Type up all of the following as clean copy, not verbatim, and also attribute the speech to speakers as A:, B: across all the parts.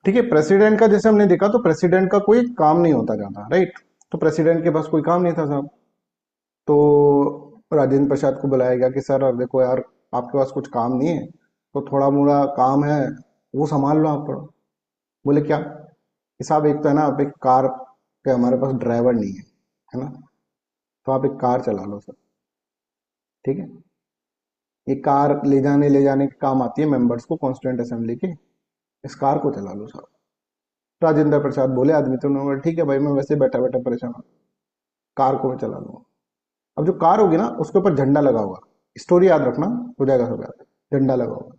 A: ठीक है, प्रेसिडेंट का जैसे हमने देखा तो प्रेसिडेंट का कोई काम नहीं होता ज्यादा, राइट। तो प्रेसिडेंट के पास कोई काम नहीं था साहब। तो राजेंद्र प्रसाद को बुलाया गया कि सर अब देखो यार, आपके पास कुछ काम नहीं है, तो थोड़ा मोड़ा काम है वो संभाल लो आप थोड़ा। बोले क्या कि साहब, एक तो है ना, आप एक कार के, हमारे पास ड्राइवर नहीं है ना, तो आप एक कार चला लो सर। ठीक है, ये कार ले जाने के काम आती है मेंबर्स को कॉन्स्टिट्यूंट असेंबली के, इस कार को चला लो साहब। राजेंद्र प्रसाद बोले, आदमी तो उन्होंने बोला, ठीक है भाई, मैं वैसे बैठा बैठा परेशान हूँ, कार को मैं चला लूंगा। अब जो कार होगी ना, उसके ऊपर झंडा लगा होगा। स्टोरी याद रखना, हो जाएगा सब याद। झंडा लगा होगा।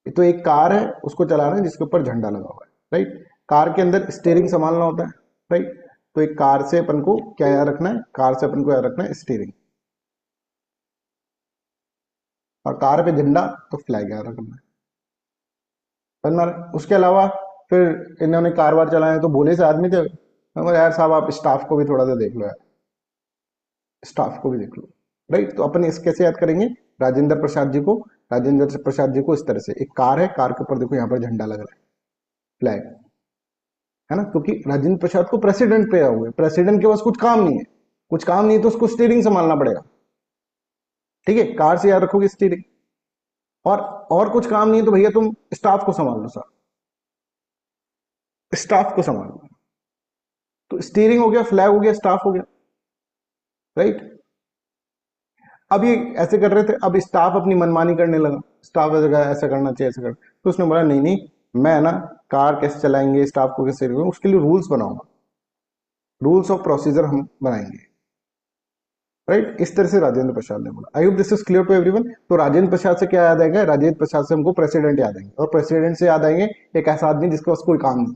A: ये तो एक कार है, उसको चला रहे हैं जिसके ऊपर झंडा लगा हुआ है, राइट। कार के अंदर स्टीयरिंग संभालना होता है, राइट। तो एक कार से अपन को क्या याद रखना है, कार से अपन को याद रखना है स्टीयरिंग, और कार पे झंडा तो फ्लैग याद रखना है। समझ में आ रहा है? उसके अलावा फिर इन्होंने कार वार चलाए तो भोले से आदमी थे, मैं बोला, यार साहब आप स्टाफ को भी थोड़ा सा देख लो यार, स्टाफ को भी देख लो, राइट। तो अपन इस कैसे याद करेंगे, राजेंद्र प्रसाद जी को, राजेंद्र प्रसाद जी को इस तरह से, एक कार है, कार के ऊपर देखो यहाँ पर झंडा लग रहा है, फ्लैग, है ना, क्योंकि राजेंद्र प्रसाद को प्रेसिडेंट पे हुए, प्रेसिडेंट के पास कुछ काम नहीं है, कुछ काम नहीं है तो उसको स्टीयरिंग संभालना पड़ेगा। ठीक है, कार से याद रखोगे स्टीयरिंग, और कुछ काम नहीं है तो भैया तुम स्टाफ को संभाल लो सर, स्टाफ को संभाल लो। तो स्टीयरिंग हो गया, फ्लैग हो गया, स्टाफ हो गया, राइट। अब ये ऐसे कर रहे थे, अब स्टाफ अपनी मनमानी करने लगा, स्टाफ ऐसा करना चाहिए, ऐसा कर, तो उसने बोला नहीं नहीं, मैं ना कार कैसे चलाएंगे, स्टाफ को कैसे रखेंगे, उसके लिए रूल्स बनाऊंगा, रूल्स ऑफ प्रोसीजर हम बनाएंगे, राइट। इस तरह से राजेंद्र प्रसाद ने बोला। I hope this is clear to everyone. तो राजेंद्र प्रसाद से क्या याद आएगा, राजेंद्र प्रसाद से हमको प्रेसिडेंट याद आएंगे, और प्रेसिडेंट से याद आएंगे एक ऐसा आदमी जिसके पास कोई काम नहीं।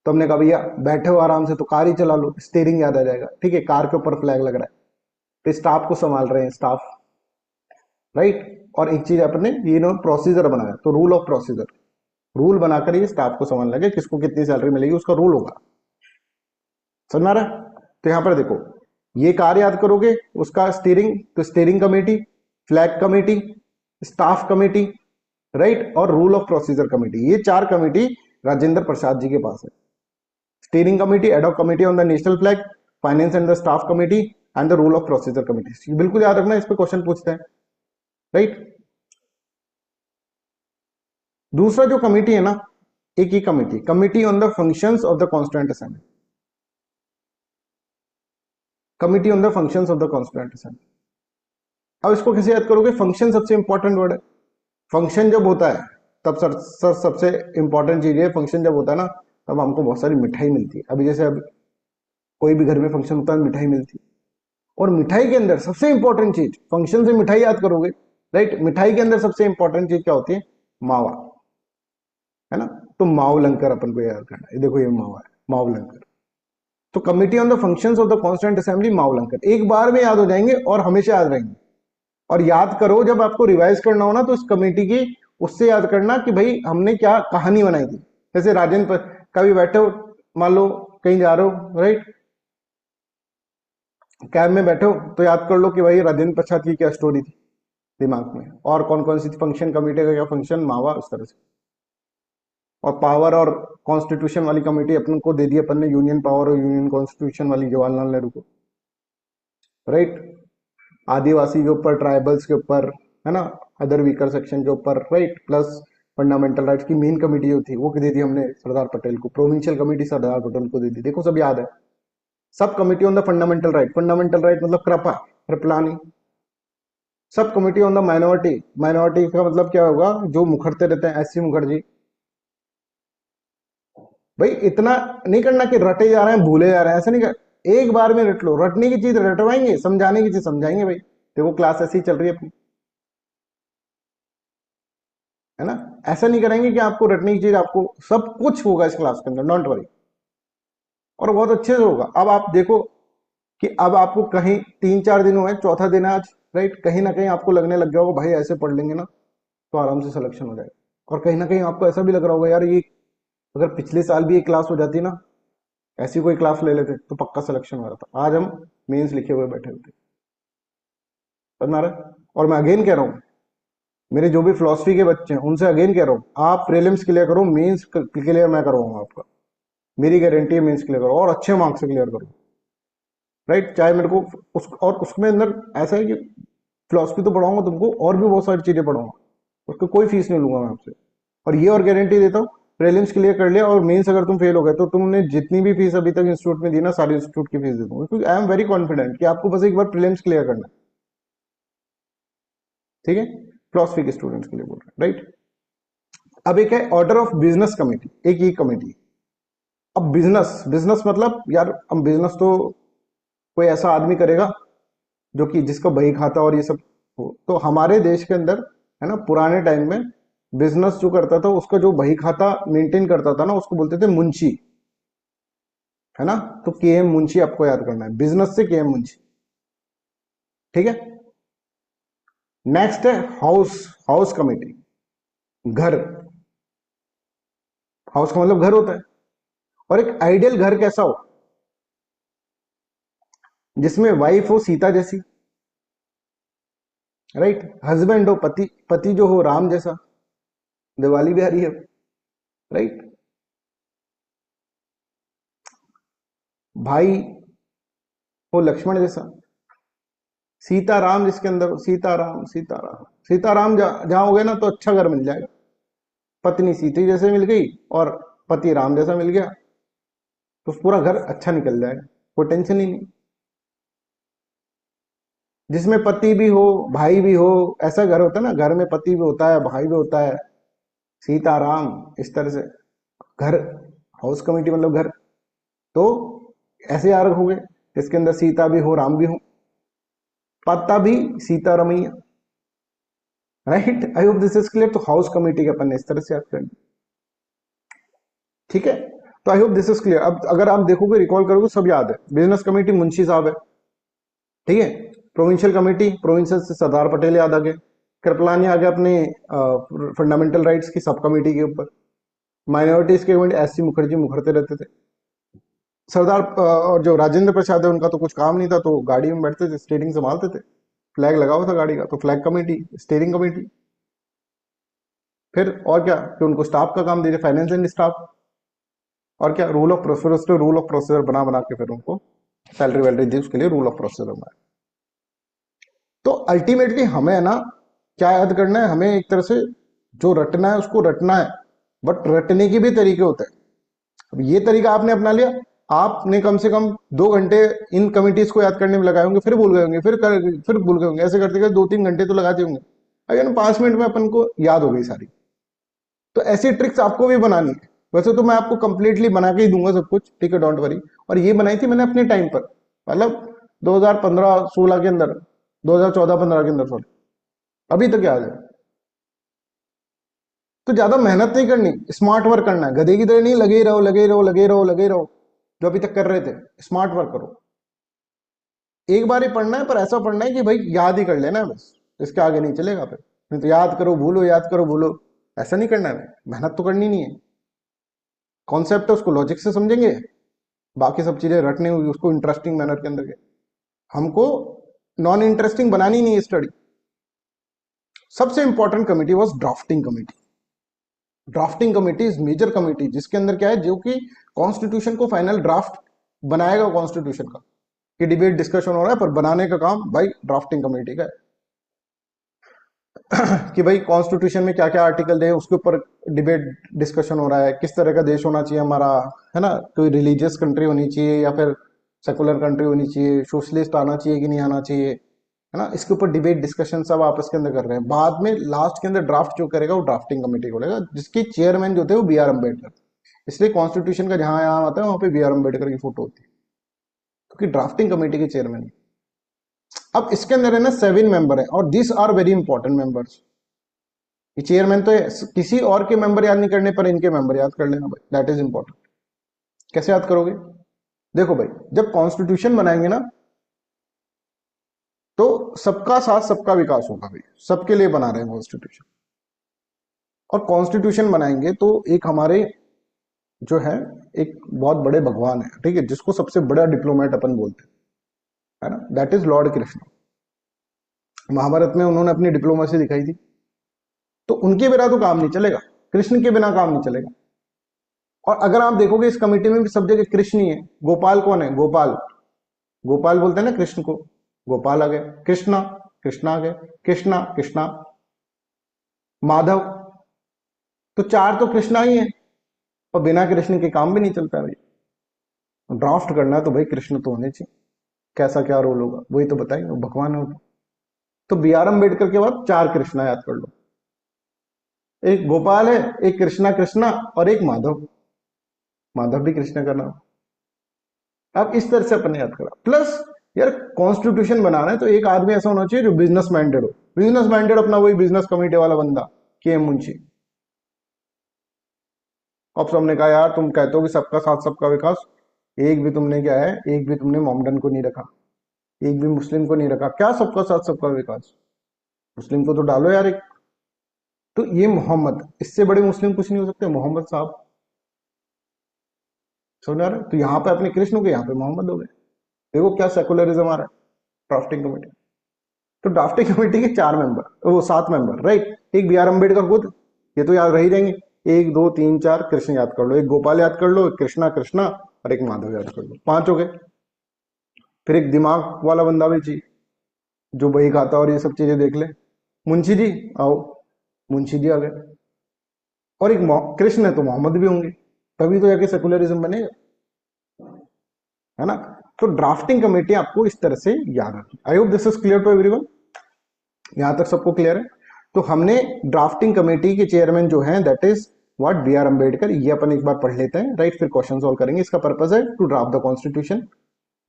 A: तो हमने कहा भैया बैठे हो आराम से तो कार ही चला लो, स्टीयरिंग याद आ जाएगा। ठीक है, कार के ऊपर फ्लैग लग रहा है, तो स्टाफ को संभाल रहे हैं, स्टाफ, राइट। और एक चीज अपने ये नो प्रोसीजर बनाया, तो रूल ऑफ प्रोसीजर, रूल बनाकर ये स्टाफ को समझ लगे किसको कितनी सैलरी मिलेगी, उसका रूल होगा। समझ में आ रहा है? तो यहां पर देखो, ये कार याद करोगे, उसका स्टीयरिंग, तो steering committee, flag committee, staff committee, right, और रूल ऑफ प्रोसीजर कमेटी, ये चार कमेटी राजेंद्र प्रसाद जी के पास है। Steering committee, ad hoc committee on the national flag, finance and the staff committee, and the rule of procedure committee. बिल्कुल याद रखना, इस पे क्वेश्चन पूछते हैं, राइट। दूसरा जो कमेटी है ना, एक ही committee, committee on the functions of the constituent assembly, committee on the functions of the constituent assembly. अब इसको कैसे याद करोगे, फंक्शन सबसे इंपॉर्टेंट वर्ड है। फंक्शन जब होता है तब सर सबसे इंपॉर्टेंट चीज है, फंक्शन जब होता है ना, तब हमको बहुत सारी मिठाई मिलती है। अभी जैसे अब कोई भी घर में फंक्शन होता है, मिठाई मिलती है, और मिठाई के अंदर सबसे इंपॉर्टेंट चीज, फंक्शन से मिठाई याद करोगे, राइट। मिठाई के अंदर सबसे इंपॉर्टेंट चीज क्या होती है, मावा, है ना। तो माव लंकर अपन को याद करना है, देखो ये मावा है, माव लंकर। तो committee on the functions of the constituent assembly, माव लंकर, एक बार में याद हो जाएंगे और हमेशा याद रहेंगे। और याद करो, जब आपको रिवाइज करना हो ना, तो इस कमेटी की उससे याद करना कि भाई हमने क्या कहानी बनाई थी। जैसे राजेंद्र कभी बैठे हो, मान लो कहीं जा रहे हो, राइट, कैब में बैठे हो, तो याद कर लो कि भाई राजेंद्र प्रसाद की क्या स्टोरी थी दिमाग में, और कौन कौन सी फंक्शन, कमेटी का क्या फंक्शन, मावा, उस तरह से। और पावर और कॉन्स्टिट्यूशन वाली कमेटी अपन को दे दी, अपन ने यूनियन पावर और यूनियन कॉन्स्टिट्यूशन वाली, जवाहरलाल नेहरू को, राइट। आदिवासी के ऊपर, ट्राइबल्स के ऊपर, है ना, अदर वीकर सेक्शन के ऊपर, राइट, प्लस फंडामेंटल राइट्स की मेन कमेटी जो थी वो दे दी हमने सरदार पटेल को, प्रोविंशियल कमेटी सरदार पटेल को दे दी, देखो सब याद है। Sub committee on the fundamental right, fundamental right मतलब कृपा, Kripalani. Sub committee on the minority, minority का मतलब क्या होगा, जो मुखरते रहते हैं, एससी मुखर्जी। भाई इतना नहीं करना कि रटे जा रहे हैं भूले जा रहे हैं, ऐसा नहीं कर, एक बार में रट लो, रटने की चीज रटवाएंगे, समझाने की चीज समझाएंगे भाई। देखो क्लास ऐसी चल रही है अपनी, है ना। ऐसा नहीं करेंगे कि आपको रटने की चीज, आपको सब कुछ होगा इस क्लास के अंदर, डोंट वरी, और बहुत अच्छे से होगा। अब आप देखो कि अब आपको कहीं 3-4 दिन हुए, चौथा दिन है आज, राइट, कहीं ना कहीं आपको लगने लग गया होगा भाई ऐसे पढ़ लेंगे ना तो आराम से सिलेक्शन हो जाएगा। और कहीं ना कहीं आपको ऐसा भी लग रहा होगा यार, ये अगर पिछले साल भी एक क्लास हो जाती ना, ऐसी कोई क्लास ले लेते तो पक्का सिलेक्शन हो रहा था। आज हम मेंस लिखे हुए बैठे होते, समझ में आ रहा है? और मैं अगेन कह रहा हूँ, मेरे जो भी फिलोसफी के बच्चे हैं उनसे अगेन कह रहा हूँ, आप प्रीलिम्स क्लियर करो, मेंस क्लियर मैं करवाऊंगा आपका, मेरी गारंटी है मेंस क्लियर करो और अच्छे मार्क्स से क्लियर करो। राइट, चाहे मेरे को और उसमें अंदर ऐसा है कि फिलोसफी तो पढ़ाऊंगा तुमको और भी बहुत सारी चीजें पढ़ाऊंगा, उसको कोई फीस नहीं लूंगा मैं आपसे। और ये और गारंटी देता हूँ, प्रीलिम्स क्लियर कर लिया और मेंस अगर तुम फेल हो गए तो तुमने जितनी भी फीस अभी तक इंस्टीट्यूट में दी ना, सारी इंस्टीट्यूट की फीस दे दूंगा, क्योंकि आई एम वेरी कॉन्फिडेंट कि आपको बस एक बार प्रीलिम्स क्लियर करना है। ठीक है, फिलोसफी के स्टूडेंट्स के लिए बोल रहे हैं, राइट। अब एक है ऑर्डर ऑफ बिजनेस कमेटी, एक ये कमेटी। अब बिजनेस बिजनेस मतलब यार, अब बिजनेस तो कोई ऐसा आदमी करेगा जो कि जिसका बही खाता और ये सब हो। तो हमारे देश के अंदर है ना, पुराने टाइम में बिजनेस जो करता था उसका जो बही खाता मेंटेन करता था ना, उसको बोलते थे मुंशी, है ना। तो के एम मुंशी आपको याद करना है, बिजनेस से के एम मुंशी। ठीक है। नेक्स्ट है हाउस, हाउस कमेटी, घर। हाउस का मतलब घर होता है। और एक आइडियल घर कैसा हो, जिसमें वाइफ हो सीता जैसी, राइट, हस्बैंड हो पति, पति जो हो राम जैसा, दिवाली भी आ रही है, राइट, भाई हो लक्ष्मण जैसा, सीताराम जिसके अंदर हो, सीताराम सीताराम सीताराम जहां हो गए ना, तो अच्छा घर मिल जाएगा। पत्नी सीता जैसे मिल गई और पति राम जैसा मिल गया, तो पूरा घर अच्छा निकल जाएगा, कोई टेंशन ही नहीं। जिसमें पति भी हो भाई भी हो, ऐसा घर होता है ना, घर में पति भी होता है भाई भी होता है, सीताराम, इस तरह से घर। हाउस कमेटी मतलब घर। तो ऐसे यार हो गए इसके अंदर सीता भी हो राम भी हो, Pattabhi Sitaramayya, right. I hope this is clear. तो हाउस कमेटी के अपन ने इस तरह से याद करनी। ठीक है, तो I hope this is clear. अब अगर आप देखोगे रिकॉल करोगे सब याद है। बिजनेस कमेटी मुंशी साहब है, ठीक है। प्रोविंशियल कमेटी, प्रोविंशियल से सरदार पटेल याद आ गए। कृपलानी आ गया अपने फंडामेंटल राइट्स की सब कमेटी के ऊपर। माइनॉरिटीज के कमेटी एस सी मुखर्जी मुखरते रहते थे। सरदार और जो राजेंद्र प्रसाद है उनका तो कुछ काम नहीं था, तो गाड़ी में बैठते थे, स्टीयरिंग संभालते थे, फ्लैग लगा हुआ था गाड़ी का, तो फ्लैग कमेटी, स्टीयरिंग कमेटी। फिर और क्या कि उनको स्टाफ का काम दे दिया, फाइनेंस एंड स्टाफ। और क्या, rule of procedure, rule of procedure बना बना के फिर उनको सैलरी वैलरी दी, उसके लिए रूल ऑफ प्रोसीजर बनाया। तो अल्टीमेटली हमें है ना क्या याद करना है, हमें एक तरह से जो रटना है उसको रटना है, बट रटने के भी तरीके होते हैं। अब ये तरीका आपने अपना लिया, आपने कम से कम 2 घंटे इन कमिटीज को याद करने में लगाए होंगे, फिर भूल गए होंगे, फिर भूल गए होंगे, ऐसे करते करते 2-3 घंटे तो लगाते होंगे। अगर 5 मिनट में अपन को याद हो गई सारी। तो ऐसी ट्रिक्स आपको भी बनानी है। वैसे तो मैं आपको कंप्लीटली बना के ही दूंगा सब कुछ, ठीक है, डोंट वरी। और ये बनाई थी मैंने अपने टाइम पर, मतलब 2015-16 के अंदर, 2014-15 के अंदर, सॉरी, अभी तक याद है। तो ज्यादा मेहनत नहीं करनी, स्मार्ट वर्क करना है, गधे की तरह नहीं लगे रहो लगे रहो लगे रहो लगे रहो, जो अभी तक कर रहे थे। स्मार्ट वर्क करो, एक बार ही पढ़ना है, पर ऐसा पढ़ना है कि भाई याद ही कर लेना है बस, इसके आगे नहीं चलेगा फिर। नहीं तो याद करो भूलो, याद करो भूलो, ऐसा नहीं करना है। मेहनत तो करनी नहीं है, कॉन्सेप्ट है उसको लॉजिक से समझेंगे, बाकी सब चीजें रटनी होगी उसको इंटरेस्टिंग मैनर के अंदर के। हमको नॉन इंटरेस्टिंग बनानी नहीं है स्टडी। सबसे important committee was drafting committee. Drafting committee is major committee, जिसके अंदर क्या है, जो कि कॉन्स्टिट्यूशन को फाइनल ड्राफ्ट बनाएगा कॉन्स्टिट्यूशन का। कि डिबेट डिस्कशन हो रहा है, पर बनाने का काम भाई ड्राफ्टिंग कमेटी का है। कि भाई कॉन्स्टिट्यूशन में क्या क्या आर्टिकल है, उसके ऊपर डिबेट डिस्कशन हो रहा है, किस तरह का देश होना चाहिए हमारा, है ना, कोई रिलीजियस कंट्री होनी चाहिए या फिर सेकुलर कंट्री होनी चाहिए, सोशलिस्ट आना चाहिए कि नहीं आना चाहिए, है ना। इसके ऊपर डिबेट डिस्कशन सब आपस के अंदर कर रहे हैं। बाद में लास्ट के अंदर ड्राफ्ट जो करेगा वो ड्राफ्टिंग कमेटी करेगा, जिसकी चेयरमैन जो थे वो बी आर अम्बेडकर। इसलिए कॉन्स्टिट्यूशन का जहां यहाँ आता है वहां पे बी आर अम्बेडकर की फोटो होती है, क्योंकि ड्राफ्टिंग कमेटी के चेयरमैन। अब इसके अंदर है ना 7 मेंबर है, और this are very important members. ये चेयरमैन तो है, किसी और के मेंबर याद नहीं करने पर इनके मेंबर याद कर लेना भाई, दैट इज इंपॉर्टेंट। कैसे याद करोगे? देखो भाई, जब कॉन्स्टिट्यूशन बनाएंगे ना, तो सबका साथ सबका विकास होगा भाई, सबके लिए बना रहे हैं कॉन्स्टिट्यूशन। और कॉन्स्टिट्यूशन बनाएंगे तो एक हमारे जो है, एक बहुत बड़े भगवान है, ठीक है, जिसको सबसे बड़ा डिप्लोमेट अपन बोलते हैं, है ना, that is lord Krishna. Mahabharat में उन्होंने अपनी डिप्लोमेसी दिखाई थी, तो उनके बिना तो काम नहीं चलेगा, कृष्ण के बिना काम नहीं चलेगा। और अगर आप देखोगे इस कमेटी में भी सब जगह कृष्ण ही है। गोपाल कौन है? गोपाल, गोपाल बोलते हैं ना कृष्ण को, गोपाल आ गए। कृष्णा, कृष्णा आ गए। कृष्णा, कृष्णा। माधव, तो चार तो कृष्णा ही है, और बिना कृष्ण के काम भी नहीं चलता भाई। ड्राफ्ट करना है तो भाई कृष्ण तो होने चाहिए। कैसा क्या रोल होगा वही तो बताएंगे, वो भगवान है वो तो बी आर अम्बेडकर के बाद चार कृष्णा याद कर लो। एक गोपाल है, एक कृष्णा कृष्णा, और एक माधव, माधव भी कृष्ण का नाम। अब इस तरह से अपने याद करा। प्लस यार कॉन्स्टिट्यूशन बनाना है तो एक आदमी ऐसा होना चाहिए जो बिजनेस माइंडेड हो। बिजनेस माइंडेड अपना वही बिजनेस कमेटी वाला बंदा, के एम मुंशी। अब सबने कहा यार तुम कहते हो कि सबका साथ सबका विकास, एक भी तुमने क्या है, एक भी तुमने मोमडन को नहीं रखा, एक भी मुस्लिम को नहीं रखा। क्या सबका साथ सबका विकास? मुस्लिम को तो डालो यार एक। तो ये मोहम्मद, इससे बड़े मुस्लिम कुछ नहीं हो सकते, मोहम्मद साहब। समझ आ रहा है? तो यहाँ पे अपने कृष्ण हो गए, यहाँ पे मोहम्मद हो गए। देखो क्या सेकुलरिज्म आ रहा है। ड्राफ्टिंग कमेटी, तो ड्राफ्टिंग कमेटी के चार मेंबर, वो सात मेंबर, राइट। एक बी आर अम्बेडकर खुद, ये तो याद रह ही जाएंगे। एक दो तीन चार कृष्ण याद कर लो, एक गोपाल याद कर लो, एक कृष्णा कृष्णा, और एक माधव याद कर लो, पांच हो गए। फिर एक दिमाग वाला बंदा भी चाहिए जो बही खाता और ये सब चीजें देख ले। मुंशी जी आओ, मुंशी जी आ गए। और एक कृष्ण है तो मोहम्मद भी होंगे, तभी तो जाके सेकुलरिज्म बनेगा, है ना। तो ड्राफ्टिंग कमेटी आपको इस तरह से याद रखनी। I hope this is clear to everyone. यहां तक सबको क्लियर है? तो हमने ड्राफ्टिंग कमेटी के चेयरमैन जो हैं that is what, B R Ambedkar. ये अपन एक बार पढ़ लेते हैं, राइट, फिर क्वेश्चन सॉल्व करेंगे। इसका पर्पज है to draft the constitution.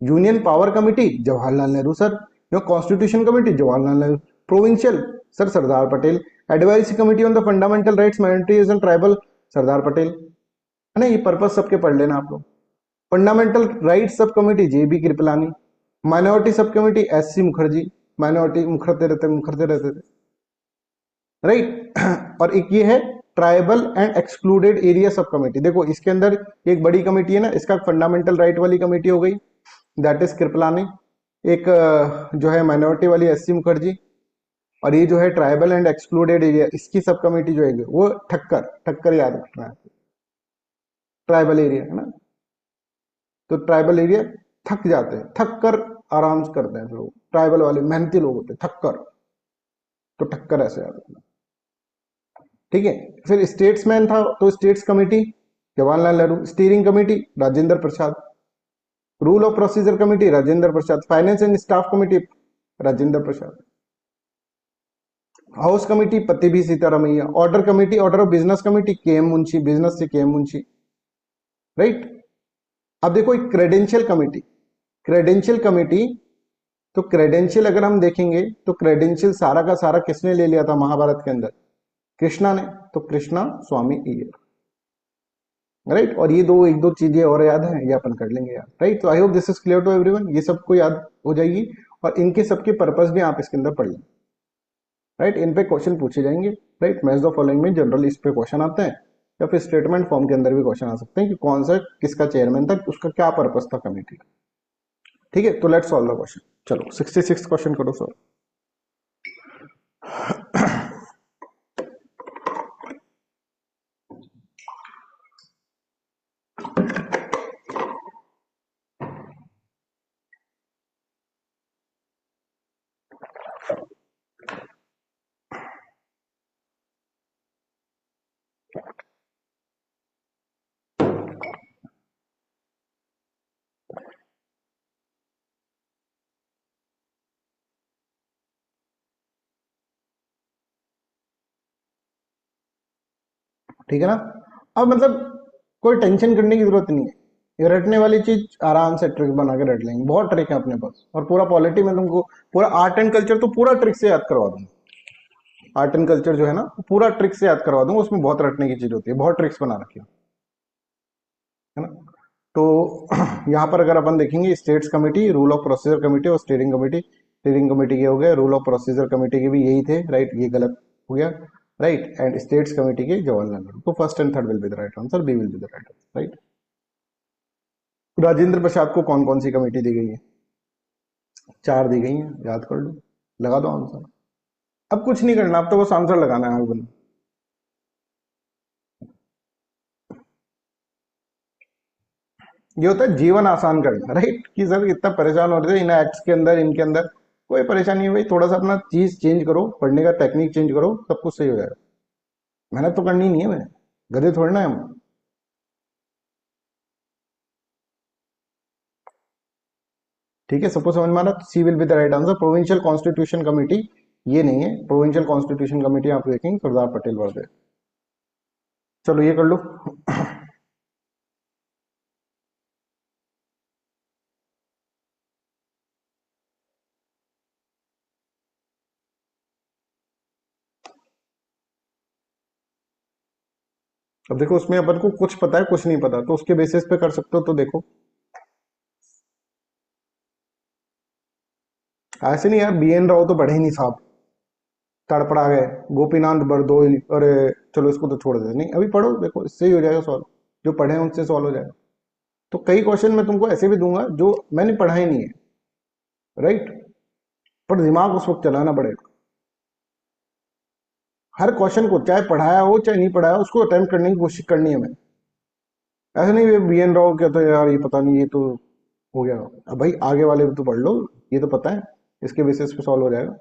A: Union power committee Jawaharlal Nehru sir. जो constitution committee Jawaharlal Nehru. Provincial sir Sardar Patel. Advisory committee on the fundamental rights minorities and tribal Sardar Patel, है ना। ये पर्पज सबके पढ़ लेना आप लोग। Fundamental right sub committee J B Kripalani. Minority sub committee S C Mukherjee. Minority मुखरते रहते थे, राइट। और एक ये है tribal and excluded area sub committee. देखो इसके अंदर एक बड़ी कमेटी है ना, इसका फंडामेंटल राइट वाली कमेटी हो गई, दैट इज कृपलानी। एक जो है माइनॉरिटी वाली एस सी मुखर्जी, और ये जो है ट्राइबल एंड एक्सक्लूडेड एरिया, इसकी सब कमेटी जो है वो ठक्कर, ठक्कर याद रखना है। ट्राइबल एरिया है ना, तो ट्राइबल एरिया थक जाते हैं, थक कर आराम से करते हैं लोग। ट्राइबल वाले मेहनती लोग होते हैं, थक कर, तो ठक्कर ऐसे याद रखना, ठीक है। फिर स्टेट्समैन था तो states committee Jawaharlal Nehru. Steering committee Rajendra Prasad. Rule of procedure committee Rajendra Prasad. Finance and staff committee Rajendra Prasad. House committee पति भी Sitaramayya. Order committee, order of business committee के एम मुंशी, बिजनेस से के एम मुंशी, राइट। अब देखो एक क्रेडेंशियल कमेटी, क्रेडेंशियल कमेटी, तो क्रेडेंशियल अगर हम देखेंगे तो क्रेडेंशियल सारा का सारा किसने ले लिया था महाभारत के अंदर? कृष्णा ने। तो कृष्णा स्वामी इयर, राइट। और ये दो एक दो चीजें और याद है, ये अपन कर लेंगे यार, राइट। तो I hope this is clear to everyone, ये सबको याद हो जाएगी। और इनके सबके पर्पस भी आप इसके अंदर पढ़ लें, राइट। इन पे क्वेश्चन पूछे जाएंगे, राइट। मैच द फॉलोइंग में जनरल इस पे क्वेश्चन आते हैं, या फिर स्टेटमेंट फॉर्म के अंदर भी क्वेश्चन आ सकते हैं कि कौन सा किसका चेयरमैन था, उसका क्या पर्पस था कमेटी का, ठीक है। तो लेट्स सॉल्व द क्वेश्चन। चलो 66 क्वेश्चन करो सर। ठीक है ना। अब मतलब कोई टेंशन करने की जरूरत नहीं है, ये रटने वाली चीज आराम से ट्रिक बना के रट लेंगे। बहुत ट्रिक है अपने पास, और पूरा पॉलिटी में तुमको पूरा आर्ट एंड कल्चर तो पूरा ट्रिक से याद करवा दूंगा। आर्ट एंड कल्चर जो है ना पूरा ट्रिक से याद करवा दूंगा, उसमें बहुत रटने की चीज होती है, बहुत ट्रिक्स बना रखी है ना। तो यहाँ पर अगर अपन देखेंगे states committee, rule of procedure committee और स्टीयरिंग कमेटी। स्टीयरिंग कमेटी के हो गए, रूल ऑफ प्रोसीजर कमेटी के भी यही थे, राइट। ये गलत हो गया, राइट। एंड स्टेट्स कमेटी के जवाहरलाल नेहरू। तो first and third will be the right answer, B will be the right answer, right. Rajendra Prasad को कौन कौन सी कमेटी दी गई है? चार दी गई है, याद कर लो, लगा दो आंसर। अब कुछ नहीं करना, अब तो बस आंसर लगाना है आगे। ये होता है जीवन आसान करना, राइट, कि सर इतना परेशान हो रहे थे इन एक्ट्स के अंदर, इनके अंदर कोई परेशानी नहीं भाई, थोड़ा सा अपना चीज चेंज करो, पढ़ने का टेक्निक चेंज करो, सब कुछ सही हो जाएगा। मेहनत तो करनी नहीं है, मैंने गधे थोड़ना है हम। ठीक है, सबको समझ में आ रहा है? C will be the right answer. Provincial constitution committee ये नहीं है, प्रोविंशियल कॉन्स्टिट्यूशन कमेटी आप देखेंगे सरदार पटेल वर्दे। चलो ये कर लो। अब देखो उसमें अपन को कुछ पता है कुछ नहीं पता, तो उसके बेसिस पे कर सकते हो, तो देखो ऐसे नहीं यार, बी एन राव तो पढ़े ही नहीं साहब, तड़पड़ा गए, गोपीनाथ बरदोई, अरे चलो इसको तो छोड़ देते, नहीं अभी पढ़ो, देखो इससे ही हो जाएगा सॉल्व, जो पढ़े हैं उनसे सॉल्व हो जाएगा। तो कई क्वेश्चन मैं तुमको ऐसे भी दूंगा जो मैंने पढ़ा ही नहीं है, राइट, पर दिमाग उस वक्त चलाना पड़ेगा। हर क्वेश्चन को चाहे पढ़ाया हो चाहे नहीं पढ़ाया, उसको अटेम्प्ट करने की कोशिश करनी है हमें। ऐसे नहीं बी एन राव कहता है यार ये पता नहीं, ये तो हो गया, अब भाई आगे वाले भी तो पढ़ लो, ये तो पता है, इसके बेसिस पे सॉल्व हो जाएगा।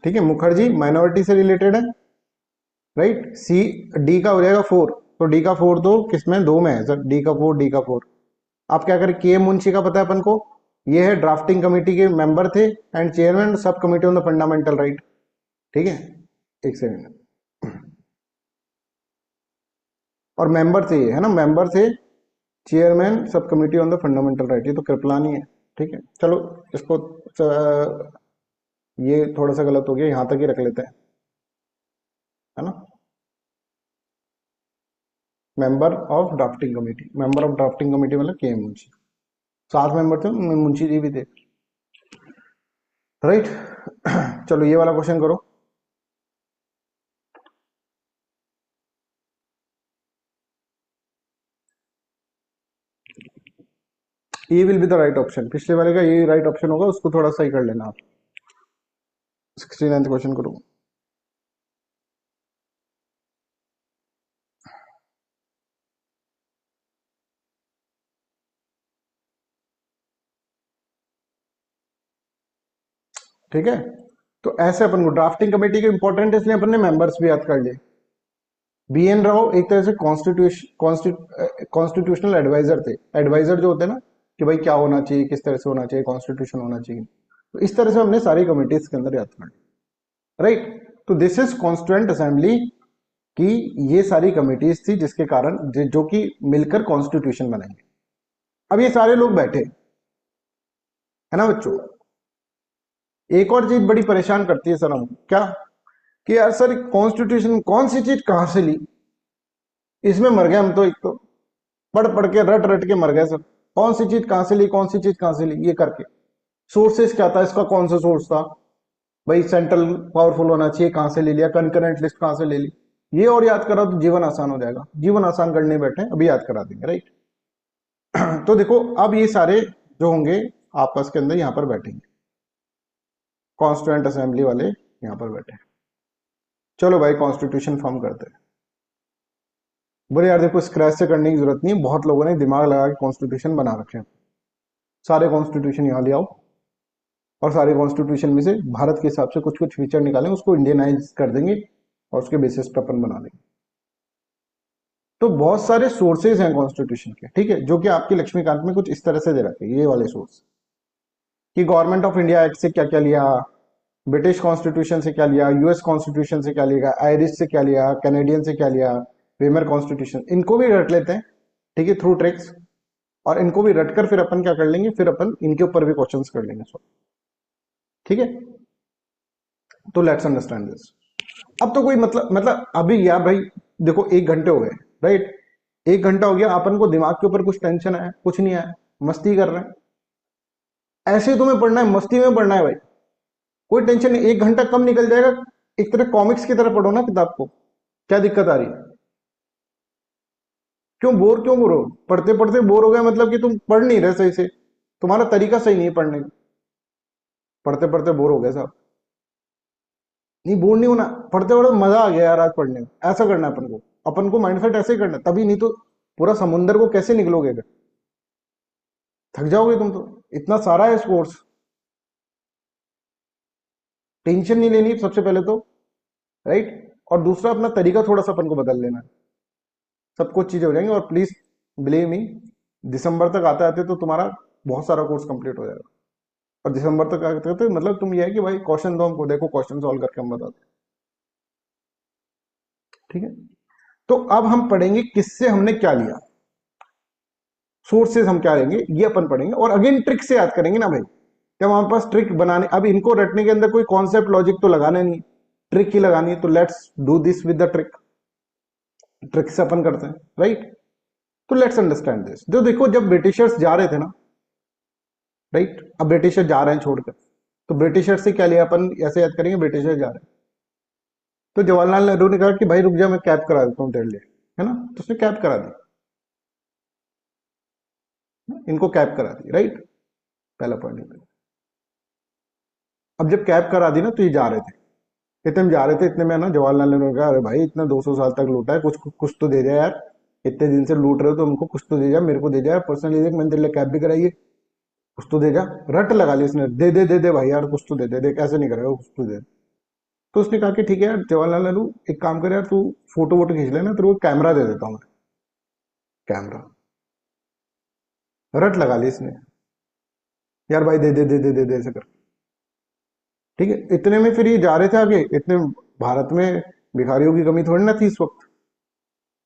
A: ठीक है, मुखर्जी माइनॉरिटी से रिलेटेड है, राइट, सी, डी का हो जाएगा 4, तो डी का 4 तो किसमें, दो में है सर, डी का 4, डी का 4। आप क्या करें, के मुंशी का पता है अपन को, ये है ड्राफ्टिंग कमेटी के मेंबर थे and chairman sub committee on the fundamental right. ठीक है, एक सेकंड, और मेंबर थे ये, है ना, मेंबर थे, chairman sub committee on the fundamental right, ये तो कृपलानी है। ठीक है, चलो इसको ये थोड़ा सा गलत हो गया, यहां तक ही रख लेते हैं, है ना, member of drafting committee, member of drafting committee मतलब के मुंशी, 7 मेंबर थे उनमें मुंशी जी भी थे, राइट। चलो ये वाला क्वेश्चन करो। ये will be the right option, पिछले वाले का ये राइट ऑप्शन होगा, उसको थोड़ा सही कर लेना आप। 69 क्वेश्चन करो। ठीक है, तो ऐसे अपन को ड्राफ्टिंग कमेटी के इंपॉर्टेंट है, इसलिए अपन ने मेंबर्स भी याद कर लिए। बी एन राव एक तरह से कॉन्स्टिट्यूशनल एडवाइजर थे, एडवाइजर जो होते हैं ना, कि भाई क्या होना चाहिए, किस तरह से होना चाहिए, कॉन्स्टिट्यूशन होना चाहिए, तो इस तरह से हमने सारी कमिटीज के अंदर याद कर ली, राइट। तो दिस इज कॉन्स्टिट्यूएंट असेंबली की, ये सारी कमिटीज थी जिसके कारण जो कि मिलकर कॉन्स्टिट्यूशन बनाएंगे। अब ये सारे लोग बैठे, है ना बच्चों, एक और चीज बड़ी परेशान करती है सर हम, क्या, कि यार सर कॉन्स्टिट्यूशन कौन सी चीज कहां से ली, इसमें मर गए हम तो, एक तो पढ़ पढ़ के रट रट के मर गए सर, कौन सी चीज कहां से ली, कौन सी चीज कहां से ली, ये करके सोर्सेस क्या था, इसका कौन सा सोर्स था, भाई सेंट्रल पावरफुल होना चाहिए, कहां से ले लिया, कंकरेंट लिस्ट कहां से ले ली, ये और याद करा तो जीवन आसान हो जाएगा, जीवन आसान करने बैठे अभी याद करा देंगे, राइट। तो देखो अब ये सारे जो होंगे आपस के अंदर यहाँ पर बैठेंगे, कॉन्स्टिट्यूएंट असेंबली वाले यहाँ पर बैठे, चलो भाई कॉन्स्टिट्यूशन फॉर्म करते हैं। बोले यार देखो स्क्रैच से करने की जरूरत नहीं है, बहुत लोगों ने दिमाग लगा के कॉन्स्टिट्यूशन बना रखे हैं, सारे कॉन्स्टिट्यूशन यहाँ ले आओ, और सारे कॉन्स्टिट्यूशन में से भारत के हिसाब से कुछ कुछ फीचर निकालें, उसको इंडियनाइज कर देंगे और उसके बेसिस पर अपन बना देंगे। तो बहुत सारे सोर्सेज हैं कॉन्स्टिट्यूशन के, ठीक है, जो कि आपके लक्ष्मीकांत में कुछ इस तरह से दे रखे हैं, ये वाले सोर्स, कि गवर्नमेंट ऑफ इंडिया एक्ट से क्या क्या लिया, ब्रिटिश कॉन्स्टिट्यूशन से क्या लिया, यूएस कॉन्स्टिट्यूशन से क्या लिया, आयरिश से क्या लिया, कैनेडियन से क्या लिया, वेमर कॉन्स्टिट्यूशन, इनको भी रट लेते हैं, ठीक है, थ्रू ट्रिक्स, और इनको भी रटकर फिर अपन क्या कर लेंगे, फिर अपन इनके ऊपर भी क्वेश्चंस कर लेंगे, सो ठीक है। तो लेट्स अंडरस्टैंड दिस। अब तो कोई मतलब अभी यार भाई देखो 1 घंटे हो गए, राइट, 1 घंटा हो गया, अपन को दिमाग के ऊपर कुछ टेंशन आया, कुछ नहीं आया, मस्ती कर रहे हैं, ऐसे ही तुम्हें पढ़ना है, मस्ती में पढ़ना है भाई, कोई टेंशन नहीं, 1 घंटा कम निकल जाएगा, एक तरह कॉमिक्स की तरह पढ़ो ना किताब को, क्या दिक्कत आ रही है। क्यों बोर हो? पढ़ते पढ़ते बोर हो गए मतलब कि तुम पढ़ नहीं रहे सही से, तुम्हारा तरीका सही नहीं है पढ़ने का। पढ़ते पढ़ते बोर हो गए साहब, नहीं बोर नहीं होना, पढ़ते पढ़ते मजा आ गया यार आज पढ़ने में, ऐसा करना है अपन को। अपन को माइंडसेट ऐसे ही करना है, तभी, नहीं तो पूरा समुंदर को कैसे निकलोगे अगर? थक जाओगे तुम तो, इतना सारा है कोर्स। टेंशन नहीं लेनी सबसे पहले तो, राइट। और दूसरा, अपना तरीका थोड़ा सा अपन को बदल लेना है, सब कुछ चीजें हो जाएंगी। और प्लीज बिलीव मी, दिसंबर तक आते आते तो तुम्हारा बहुत सारा कोर्स कंप्लीट हो जाएगा। और दिसंबर तक आते आते मतलब तुम ये है कि भाई क्वेश्चन दो हमको, देखो क्वेश्चन सॉल्व करके हम बताते हैं, ठीक है। तो अब हम पढ़ेंगे किससे हमने क्या लिया, सोर्सेज हम क्या लेंगे ये अपन पढ़ेंगे। और अगेन ट्रिक से याद करेंगे ना भाई, जब हमारे पास ट्रिक बनाने, अब इनको रटने के अंदर कोई कॉन्सेप्ट लॉजिक तो लगाना नहीं, ट्रिक ही लगानी है, तो let's do this with the trick. Trick से अपन करते हैं, राइट। तो लेट्स अंडरस्टैंड दिस। जो देखो, जब ब्रिटिशर्स जा रहे थे ना, राइट, अब ब्रिटिशर्स जा रहे हैं छोड़कर, तो ब्रिटिशर्स से क्या लिया अपन, ऐसे याद करेंगे, ब्रिटिशर्स जा रहे हैं, तो जवाहरलाल नेहरू ने कहा कि भाई रुक जा, मैं कैब करा देता हूँ तेरे लिए, है ना। तो उसने कैब करा दी, इनको कैब करा दी, राइट। पहला पॉइंट। अब जब कैब करा दी ना, तो ये जा रहे थे, इतने में जा रहे थे, इतने में ना जवाहरलाल नेहरू ने कहा, अरे भाई इतना 200 साल तक लूटा है, कुछ कुछ तो दे दे यार, इतने दिन से लूट रहे हो तो हमको कुछ तो दे जा, मेरे को दे जा पर्सनली, देख मैंने तेरे लिए कैब भी कराई है, कुछ तो दे जा। रट लगा ली उसने, दे दे भाई यार, कुछ तो दे दे, देख ऐसे नहीं करेगा, कुछ तो दे। तो उसने कहा कि ठीक है यार जवाहरलाल नेहरू, एक काम कर यार, तू फोटो वोटो खींच लेना, तेरे को कैमरा दे देता हूँ मैं, कैमरा। रट लगा ली इसने, यार भाई दे दे ऐसे कर, ठीक है। इतने में फिर ये जा रहे थे आगे, इतने भारत में भिखारियों की कमी थोड़ी ना थी इस वक्त,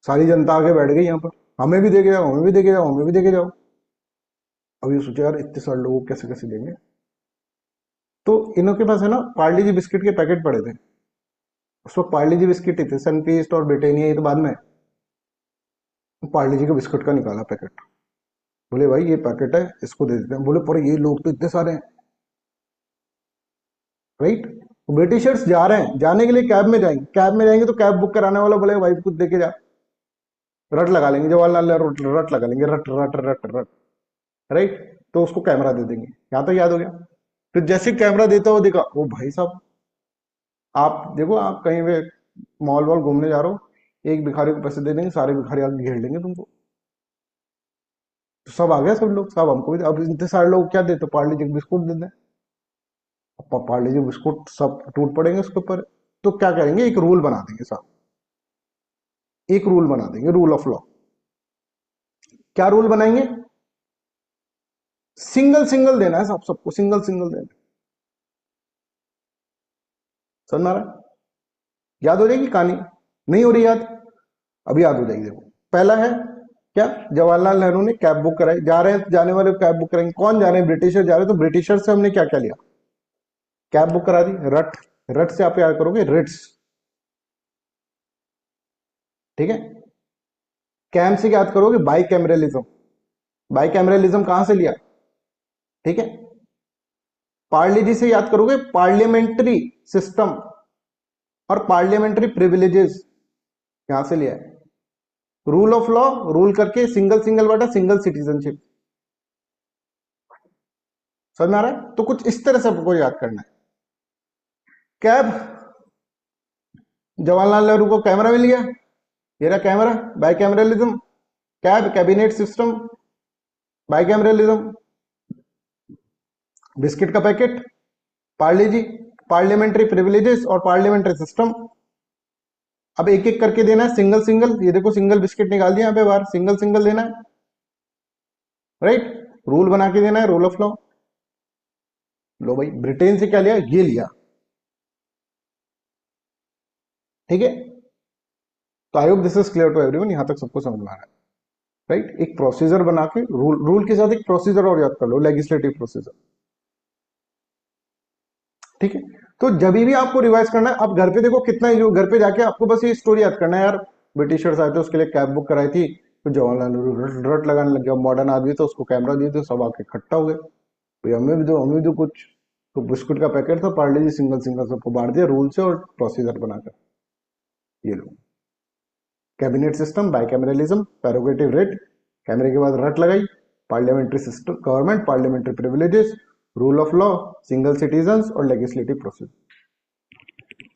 A: सारी जनता आके बैठ गई यहाँ पर, हमें भी दे के जाओ, हमें भी दे के जाओ, हमें भी दे के जाओ। अब ये सोचा यार इतने सारे लोगों को कैसे कैसे देंगे। तो इनों के पास है ना पार्ले जी बिस्किट के पैकेट पड़े थे, उस वक्त पार्ले जी बिस्किट ही थे, सनफीस्ट और ब्रिटानिया ये तो बाद में। पार्ले जी के बिस्कुट का निकाला पैकेट, बोले भाई ये पैकेट है, इसको दे देते हैं। बोले पर ये लोग तो इतने सारे हैं, राइट। ब्रिटिशर्स जा रहे हैं, जाने के लिए कैब में जाएंगे, कैब में जाएंगे तो कैब बुक कराने वाला बोले भाई कुछ दे के जा, रट लगा लेंगे, जवाहरलाल नेहरू रट लगा लेंगे, रट रट रट रट, राइट। तो उसको कैमरा दे देंगे, यहां तक याद हो गया। फिर जैसे कैमरा देता हुआ देखा, ओ भाई साहब, आप देखो, आप कहीं पे मॉल वॉल घूमने जा रहे हो, एक भिखारी को पैसे दे देंगे, सारे भिखारी आगे घेर लेंगे तुमको। तो सब आ गया, सब लोग, सब हमको भी, अब इतने सारे लोग क्या देते, पार्ले जी बिस्कुट दे दें, पार्ले जी बिस्कुट सब टूट पड़ेंगे उसके ऊपर। तो क्या करेंगे, एक रूल बना देंगे साहब, एक रूल बना देंगे, रूल ऑफ लॉ। क्या रूल बनाएंगे, सिंगल सिंगल देना है साहब, सबको सिंगल सिंगल देना है। समझ में आ रहा है? याद हो जाएगी कहानी, नहीं हो रही याद? अभी याद हो जाएगी, देखो। पहला है क्या, जवाहरलाल नेहरू ने कैब बुक कराई, जा रहे हैं, जाने वाले कैब बुक कराएंगे, कौन जा रहे हैं, ब्रिटिशर जा रहे हैं, तो ब्रिटिशर से हमने क्या क्या लिया, कैब बुक करा दी, रट, रट से आप याद करोगे रिट्स, ठीक है। कैम से याद करोगे बाई कैमरलिज्म, बाई कैमरलिज्म कहां से लिया, ठीक है। पार्ले जी से याद करोगे पार्लियामेंट्री सिस्टम और पार्लियामेंट्री प्रिविलेजेस, यहां से लिया है। रूल ऑफ लॉ, रूल करके सिंगल सिंगल वर्ड है, सिंगल सिटीजनशिप। समझ में आ रहा है? तो कुछ इस तरह से आपको याद करना है। कैब, जवाहरलाल नेहरू को कैमरा मिल गया, ये रहा camera, by cameralism. Cab, cabinet system, by cameralism. Biscuit का पैकेट, पार्ले जी, पार्लियामेंट्री प्रिविलेजेस और पार्लियामेंट्री सिस्टम। अब एक एक करके देना है, सिंगल सिंगल, ये देखो सिंगल बिस्किट निकाल दिया यहाँ पे बाहर, सिंगल सिंगल देना है, राइट। रूल बना के देना है, रूल ऑफ लॉ। लो भाई, ब्रिटेन से क्या लिया, ये लिया, ठीक है। तो I hope this is clear to everyone, यहां तक सबको समझ में आ रहा है, राइट। एक प्रोसीजर बना के, रूल, रूल के साथ एक प्रोसीजर और याद कर लो, लेजिस्लेटिव प्रोसीजर, ठीक है। तो जब भी आपको रिवाइज करना है, आप घर पे देखो कितना, जो घर पे जाके आपको बस ये स्टोरी याद करना है, यार ब्रिटिशर्स आए थे, उसके लिए कैब बुक कराई थी, तो जवाहरलाल नेहरू रट रट लगाने लग गया, मॉडर्न आदमी तो उसको कैमरा दिए थे, सब आके इकट्ठा हो गए, भाई हमें भी दो, हमें भी दो कुछ। तो बिस्कुट का पैकेट था, पार्ले जी सिंगल सिंगल सबको बांट दिया, रूल से और प्रोसीजर बनाकर, ये लो। Cabinet system, bicameralism, prerogative writ, कैमरे के बाद रट लगाई, parliamentary system government, parliamentary privileges, rule of law, single citizen और लेजिस्लेटिव प्रोसेस।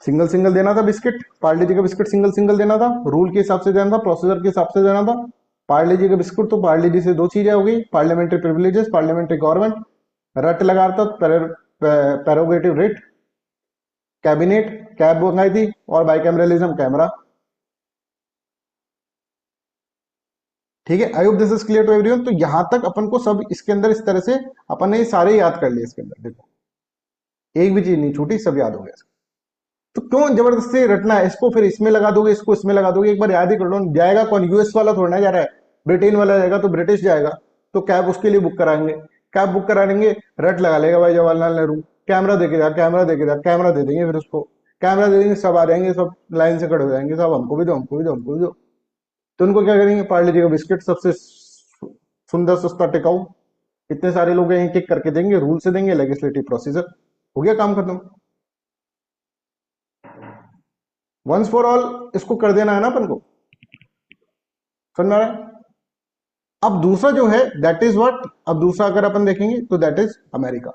A: सिंगल सिंगल देना था बिस्किट, पार्ले जी का बिस्किट सिंगल सिंगल देना था, रूल के हिसाब से देना था, प्रोसीजर के हिसाब से देना था। पार्ले जी का बिस्कुट तो पार्ले जी से दो चीजें हो गई, पार्लियामेंट्री प्रिविलेजेस, पार्लियामेंट्री गवर्नमेंट, रट लगा था प्रेरोगेटिव रेट, कैबिनेट कैब मंगाई थी, और बाइकैमरलिज्म कैमरा। ठीक है, I hope this is clear to everyone. तो यहां तक अपन को सब इसके अंदर इस तरह से अपन ने सारे याद कर लिए इसके अंदर, देखो एक भी चीज नहीं छूटी, सब याद हो गया। तो क्यों जबरदस्ती रटना है इसको, फिर इसमें लगा दोगे, इसको इसमें लगा दोगे, एक बार याद ही कर लो। जाएगा कौन, यूएस वाला थोड़ा ना जा रहा है, ब्रिटेन वाला जाएगा तो ब्रिटिश जाएगा, तो कैब उसके लिए बुक कराएंगे, कैब बुक कराएंगे, रट लगा लेगा भाई जवाहरलाल नेहरू, कैमरा देके जा, कैमरा देके जा, कैमरा दे देंगे, फिर उसको कैमरा दे देंगे, सब आ जाएंगे, सब लाइन से खड़े हो जाएंगे, सब हमको भी दो, हमको भी दो, हमको भी दो। तो उनको क्या करेंगे, पार्ले जी का बिस्किट सबसे सुंदर सस्ता टिकाऊ, इतने सारे लोग एक एक करके देंगे, रूल से देंगे, लेजिस्लेटिव प्रोसीजर, हो गया काम खत्म। वंस फॉर ऑल इसको कर देना है ना अपन को, समझ में आ रहा है। अब दूसरा जो है दैट इज व्हाट, अब दूसरा अगर अपन देखेंगे तो दैट इज अमेरिका।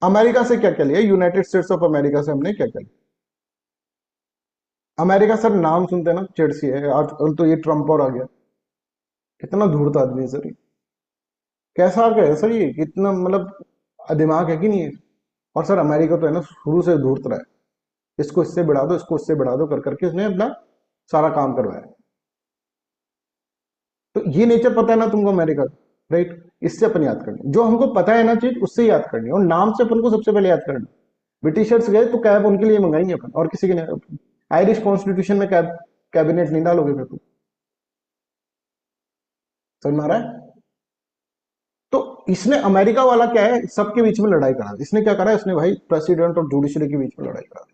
A: अमेरिका से क्या क्या लिया, यूनाइटेड स्टेट्स ऑफ अमेरिका से हमने क्या क्या लिया। अमेरिका सर नाम सुनते हैं ना चिड़ सी है, आजकल तो ये ट्रम्प और आ गया, कितना धूर्त आदमी है सर ये, कैसा आ गया सर ये, कितना मतलब दिमाग है कि नहीं है। और सर अमेरिका तो है ना शुरू से धूर्त रहा है, इसको इससे बढ़ा दो, इसको इससे बढ़ा दो कर करके उसने अपना सारा काम करवाया। तो ये नेचर पता है ना तुमको अमेरिका का, राइट। इससे अपन याद करनी, जो हमको पता है ना चीज उससे याद करनी, और नाम से अपन को सबसे पहले याद करना। ब्रिटिशर्स गए तो कैब उनके लिए मंगाएंगे अपन, और किसी के नहीं। आयरिश कॉन्स्टिट्यूशन में कैबिनेट नहीं डालोगे फिर तुम, समझ में आ रहा है। तो इसने अमेरिका वाला क्या है, सबके बीच में लड़ाई करा, इसने क्या करा, इसने भाई प्रेसिडेंट और जुडिशरी के बीच में लड़ाई करा,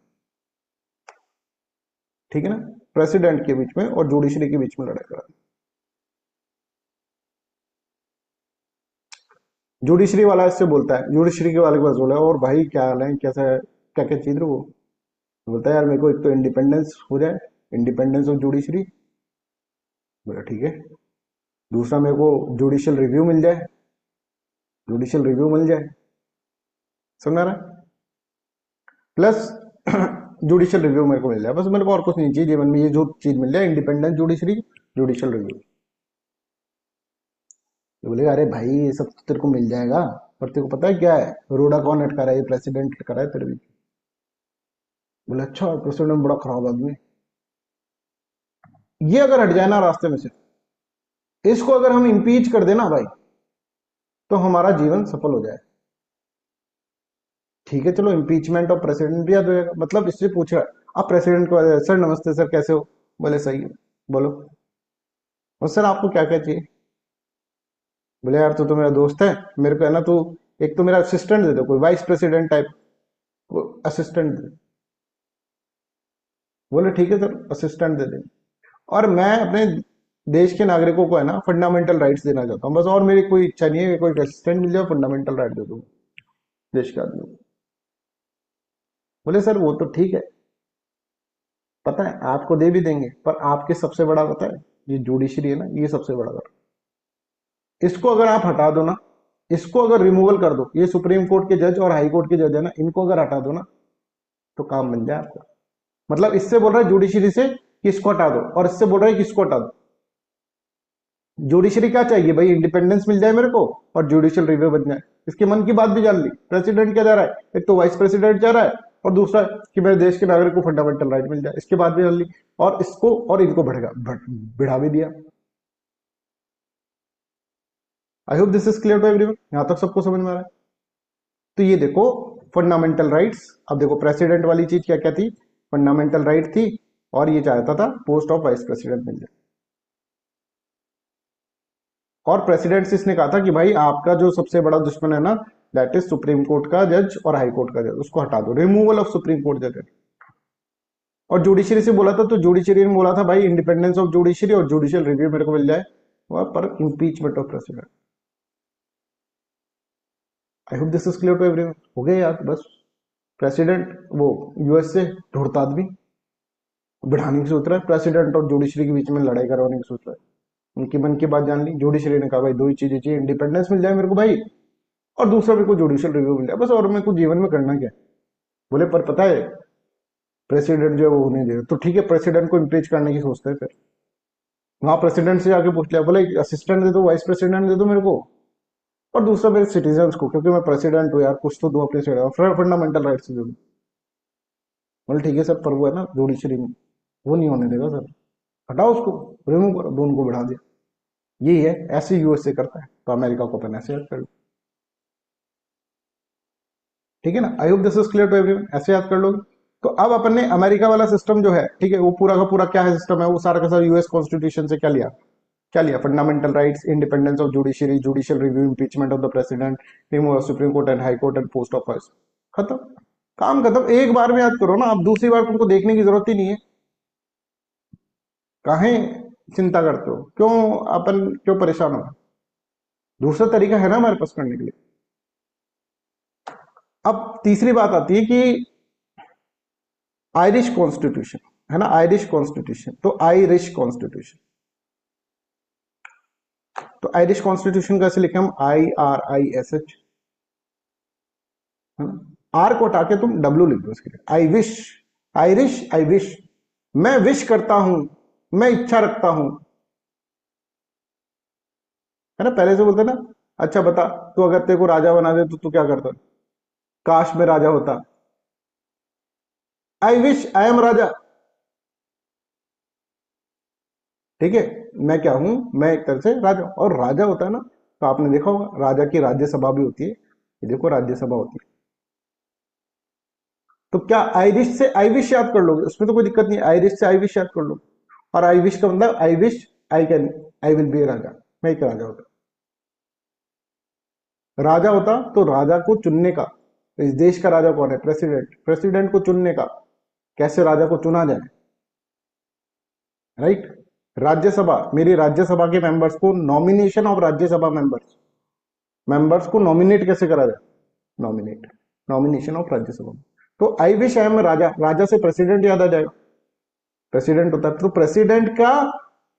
A: ठीक है ना, प्रेसिडेंट के बीच में और जुडिशरी के बीच में लड़ाई करा। जुडिशरी वाला इससे बोलता है, जुडिशरी के वाले के पास बोला और भाई क्या हाल है, कैसा है, क्या क्या चीज वो बोलता है, यार मेरे को एक तो इंडिपेंडेंस हो जाए, इंडिपेंडेंस ऑफ जुडिशरी, बोला ठीक है। दूसरा मेरे को जुडिशियल रिव्यू मिल जाए, जुडिशियल रिव्यू मिल जाए, समझ रहा है, प्लस जुडिशियल रिव्यू मेरे को मिल जाए, बस मेरे को और कुछ नहीं चाहिए जीवन में, ये जो चीज मिल जाए, इंडिपेंडेंट जुडिशरी, जुडिशियल रिव्यू। तो बोलेगा अरे भाई ये सब तो तेरे को मिल जाएगा, पर तेरे को पता है क्या है, रोड़ा कौन अटका रहा है, प्रेसिडेंट अटका रहा है तेरे बीच। बोले अच्छा, प्रेसिडेंट बड़ा खराब आदमी है। ये अगर हट जाए ना रास्ते में से, इसको अगर हम इम्पीच कर देना भाई, तो हमारा जीवन सफल हो जाए। ठीक है चलो, इम्पीचमेंट ऑफ प्रेसिडेंट भी याद हो जाएगा, मतलब इससे पूछ रहा है आप प्रेसिडेंट को, सर नमस्ते सर कैसे हो, बोले सही है, बोलो, और सर आपको क्या क्या चाहिए, बोले यार तू तो मेरा दोस्त है, मेरे को है ना तू एक तो मेरा असिस्टेंट दे दो, कोई वाइस प्रेसिडेंट टाइप असिस्टेंट दे। बोले ठीक है सर असिस्टेंट दे देंगे। और मैं अपने देश के नागरिकों को है ना फंडामेंटल राइट्स देना चाहता हूँ बस, और मेरी कोई इच्छा नहीं है कि कोई असिस्टेंट मिल जाए, फंडामेंटल राइट दे दूँ देश के आदमी को। बोले सर वो तो ठीक है, पता है आपको दे भी देंगे, पर आपके सबसे बड़ा पता है ये जुडिशरी है ना, ये सबसे बड़ा कर, इसको अगर आप हटा दो ना, इसको अगर रिमूवल कर दो, ये सुप्रीम कोर्ट के जज और हाई कोर्ट के जज है ना, इनको अगर हटा दो ना, तो काम बन जाए आपका। मतलब इससे बोल रहा है जुडिशरी से कि इसको हटा दो, और इससे बोल रहा है कि इसको हटा दो। जुडिशरी क्या चाहिए भाई, इंडिपेंडेंस मिल जाए मेरे को, और जुडिशियल रिव्यू बन जाए। इसके मन की बात भी जान ली, प्रेसिडेंट क्या जा रहा है, एक तो वाइस प्रेसिडेंट जा रहा है, और दूसरा कि मेरे देश के नागरिक को फंडामेंटल राइट मिल जाए, इसके बाद भी जान ली, और इसको और इनको बढ़ा भी दिया। I hope this is clear to everyone, यहां तक सबको समझ में आ रहा है। तो ये देखो फंडामेंटल राइट्स, अब देखो प्रेसिडेंट वाली चीज क्या क्या थी, फंडामेंटल राइट थी, और ये चाहता था पोस्ट ऑफ वाइस प्रेसिडेंट मिल जाए। और प्रेसिडेंट इसने कहा था कि भाई आपका जो सबसे बड़ा दुश्मन है ना, दैट इज सुप्रीम कोर्ट का जज और हाई कोर्ट का जज, उसको हटा दो, रिमूवल ऑफ सुप्रीम कोर्ट जज। और जुडिशरी से बोला था, तो जुडिशरी ने बोला था भाई इंडिपेंडेंस ऑफ जुडिशरी और जुडिशियल रिव्यू मेरे को मिल जाए, वहां पर impeachment of president. I hope this is clear to everyone, हो गया यार बस। प्रेसिडेंट वो यूएस से ढूंढता आदमी, बढ़ाने की सोच रहा है, प्रेसिडेंट और जुडिशरी के बीच में लड़ाई करवाने की सोच रहा है। उनकी मन की बात जान ली, जुडिशरी ने कहा भाई दो ही चीजें चाहिए, इंडिपेंडेंस मिल जाए मेरे को भाई, और दूसरा मेरे को जुडिशियल रिव्यू मिल जाए बस, और मेरे को जीवन में करना क्या है। बोले पर पता है प्रेसिडेंट जो है वो होने दे, तो ठीक है प्रेसिडेंट को इम्पीच करने की सोचते हैं। फिर वहां प्रेसिडेंट से जाके पूछ लिया, बोले असिस्टेंट दे दो, वाइस प्रेसिडेंट दे दो मेरे को, और दूसरा मेरे सिटीजन को, क्योंकि मैं प्रेसिडेंट हूँ यार, कुछ तो दो अपने से, फंडामेंटल राइट्स दे दो। बोले ठीक है सर, पर वो है ना जुडिशरी में, वो नहीं होने देगा सर, हटाओ उसको, रिमूव करो, दोनों को बढ़ा दिया। यही है, ऐसे यूएसए करता है, तो अमेरिका को अपन ऐसे याद कर लो। ठीक है ना, I hope this is clear to everyone, ऐसे याद कर लोगे। तो अब अपन ने अमेरिका वाला सिस्टम जो है, ठीक है, वो पूरा का पूरा क्या है सिस्टम है, वो सारा का सारा यूएस कॉन्स्टिट्यूशन से क्या लिया, क्या लिया, fundamental rights, independence of judiciary, judicial review, impeachment of the president, remove of supreme court and high court and post of office, खत्म, काम खत्म। एक बार में याद करो ना, अब दूसरी बार तुमको देखने की जरूरत ही नहीं है। काहे चिंता करते हो, क्यों अपन क्यों परेशान हो, दूसरा तरीका है ना हमारे पास करने के लिए। अब तीसरी बात आती है कि आयरिश कॉन्स्टिट्यूशन, है ना, आयरिश कॉन्स्टिट्यूशन, तो आयरिश कॉन्स्टिट्यूशन, तो आयरिश कॉन्स्टिट्यूशन कैसे लिखे हम, IRISH, है ना, आर को हटा के तुम डब्ल्यू लिख दो इसके लिए, I wish, Irish, I wish, मैं विश करता हूं, मैं इच्छा रखता हूं, है ना, पहले से बोलते ना, अच्छा बता, तो अगर तेरे को राजा बना दे तो तू क्या करता, काश में राजा होता, आई विश आई एम राजा, ठीक है, मैं क्या हूं, मैं एक तरह से राजा, और राजा होता है ना, तो आपने देखा होगा राजा की राज्यसभा भी होती है, ये देखो राज्यसभा होती है। तो क्या आईरिश से आई विश याद कर लोगे, उसमें तो कोई दिक्कत नहीं, आईरिश से आई विश याद कर लो, और आई विश का मतलब I wish I can, I will be raja, मैं एक राजा होता, राजा होता तो राजा को चुनने का, इस देश का राजा कौन है, प्रेसिडेंट, प्रेसिडेंट को चुनने का, कैसे राजा को चुना जाए, राइट। राज्यसभा, मेरी राज्यसभा के मेंबर्स को, nomination of Rajya Sabha members, members को नॉमिनेट कैसे करा जाए, नॉमिनेट, नॉमिनेशन ऑफ राज्यसभा। तो आई विश आई एम राजा, राजा से प्रेसिडेंट याद आ जाएगा, प्रेसिडेंट होता है, तो प्रेसिडेंट का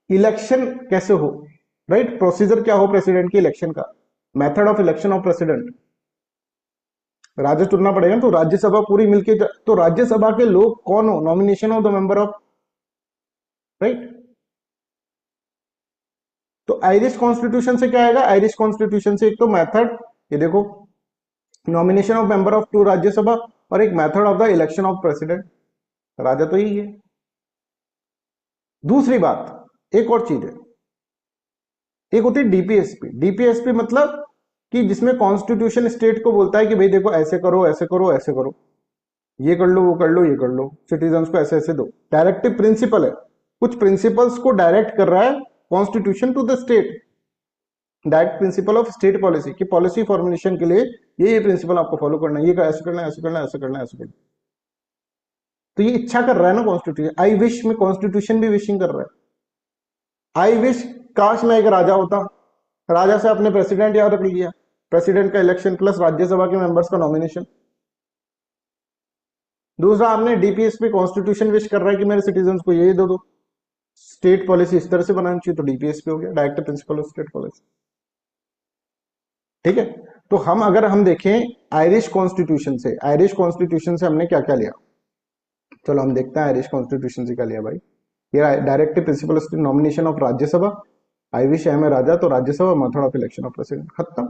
A: इलेक्शन कैसे हो, राइट, प्रोसीजर क्या हो प्रेसिडेंट के इलेक्शन का, method of election of president, राजा चुनना पड़ेगा, तो राज्यसभा पूरी मिलके तो राज्यसभा के लोग कौन हो, nomination of the member of, right. तो आयरिश कॉन्स्टिट्यूशन से क्या आएगा, आयरिश कॉन्स्टिट्यूशन से एक तो मेथड, ये देखो, nomination of member of to Rajya Sabha, और एक method of the election of president, राजा तो यही है। दूसरी बात, एक और चीज है, एक होती है डीपीएसपी, डीपीएसपी मतलब कि जिसमें कॉन्स्टिट्यूशन स्टेट को बोलता है कि भाई देखो ऐसे करो ऐसे करो ऐसे करो, ये कर लो वो कर लो ये कर लो, सिटीजन्स को ऐसे ऐसे दो, डायरेक्टिव प्रिंसिपल है, कुछ प्रिंसिपल्स को डायरेक्ट कर रहा है constitution to the state, direct principle of state policy, की पॉलिसी फॉर्मुलेशन के लिए ये प्रिंसिपल आपको फॉलो करना है, ये ऐसे करना है ऐसे करना है ऐसे करना है ऐसे करना है, तो ये इच्छा कर रहा है ना कॉन्स्टिट्यूशन, आई विश में कॉन्स्टिट्यूशन भी विशिंग कर रहा है, आई विश, काश मैं एक राजा होता, राजा से अपने प्रेसिडेंट याद रख लिया, प्रेसिडेंट का इलेक्शन प्लस राज्यसभा के मेंबर्स का नॉमिनेशन। दूसरा आपने डीपीएस पे कॉन्स्टिट्यूशन विश कर रहा है कि मेरे सिटीजन को ये दे दो, स्टेट पॉलिसी इस तरह से बनानी चाहिए, तो डीपीएस पे हो गया, direct principle of state policy, ठीक है। तो हम अगर हम देखें आयरिश कॉन्स्टिट्यूशन से, आयरिश कॉन्स्टिट्यूशन से हमने क्या क्या लिया, चलो हम देखते हैं आयरिश कॉन्स्टिट्यूशन से क्या लिया भाई। ये direct principle of nomination of Rajya Sabha, I wish I am raja, तो Rajya Sabha, method of election of president, खत्म,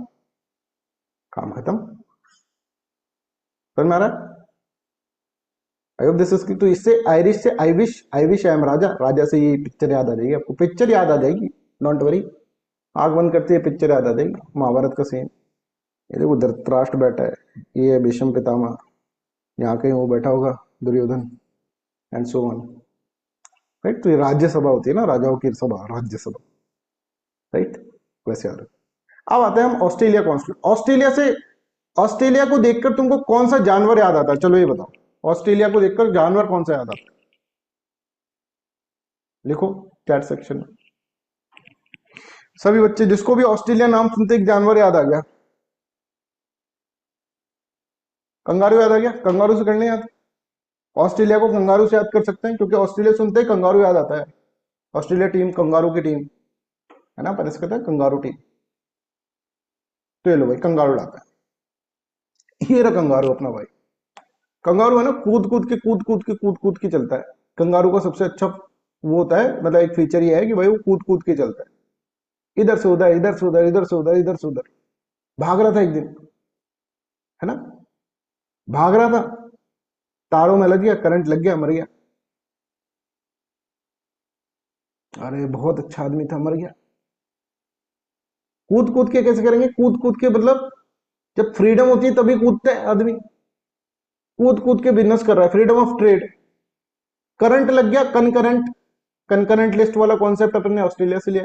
A: काम खत्म, समझ में आ रहा है, आई होप दिस इज, तो इससे आयरिश से आई विश आई एम राजा, राजा से ये पिक्चर याद आ जाएगी आपको, पिक्चर याद आ जाएगी, डोंट वरी, आग बंद करते हैं पिक्चर याद आ जाएगी, महाभारत का सीन, ये देखो धृतराष्ट्र बैठा है, ये है भीष्म पितामह, यहाँ कहीं वो बैठा होगा Duryodhan, and so on, right. तो ये राज्यसभा होती है ना, राजाओं की सभा, राज्यसभा, राइट, वैसे आ रहा है। अब आते हैं हम ऑस्ट्रेलिया कॉन्स्टिट्यूशन, ऑस्ट्रेलिया से, ऑस्ट्रेलिया को देखकर तुमको कौन सा जानवर याद आता है, चलो ये बताओ, ऑस्ट्रेलिया को देखकर जानवर कौन सा याद आता है, लिखो चैट सेक्शन में, सभी बच्चे जिसको भी ऑस्ट्रेलिया नाम सुनते एक जानवर याद आ गया, कंगारू याद आ गया, कंगारू से करने याद, ऑस्ट्रेलिया को कंगारू से याद कर सकते हैं, क्योंकि ऑस्ट्रेलिया सुनते ही कंगारू याद आता है। ऑस्ट्रेलिया टीम कंगारू की टीम है ना, पर इसका कहता है कंगारू टीम। तो ये लो भाई, कंगारू लाता है, ये रहा कंगारू अपना भाई। कंगारू है ना, कूद कूद के चलता है। कंगारू का सबसे अच्छा वो होता है, मतलब एक फीचर ये है कि भाई वो कूद कूद के चलता है, इधर से उधर, इधर से उधर, इधर से उधर, इधर से उधर। भाग रहा था एक दिन, है ना, भाग रहा था, तारों में लग गया, करंट लग गया, मर गया। अरे बहुत अच्छा आदमी था, मर गया। कूद कूद के कैसे करेंगे? कूद कूद के मतलब जब फ्रीडम होती है तभी कूदते हैं आदमी। कूद कूद के बिजनेस कर रहा है, फ्रीडम ऑफ ट्रेड। करंट लग गया, कनकरेंट। कनकरेंट लिस्ट वाला कॉन्सेप्ट अपने ऑस्ट्रेलिया से लिया।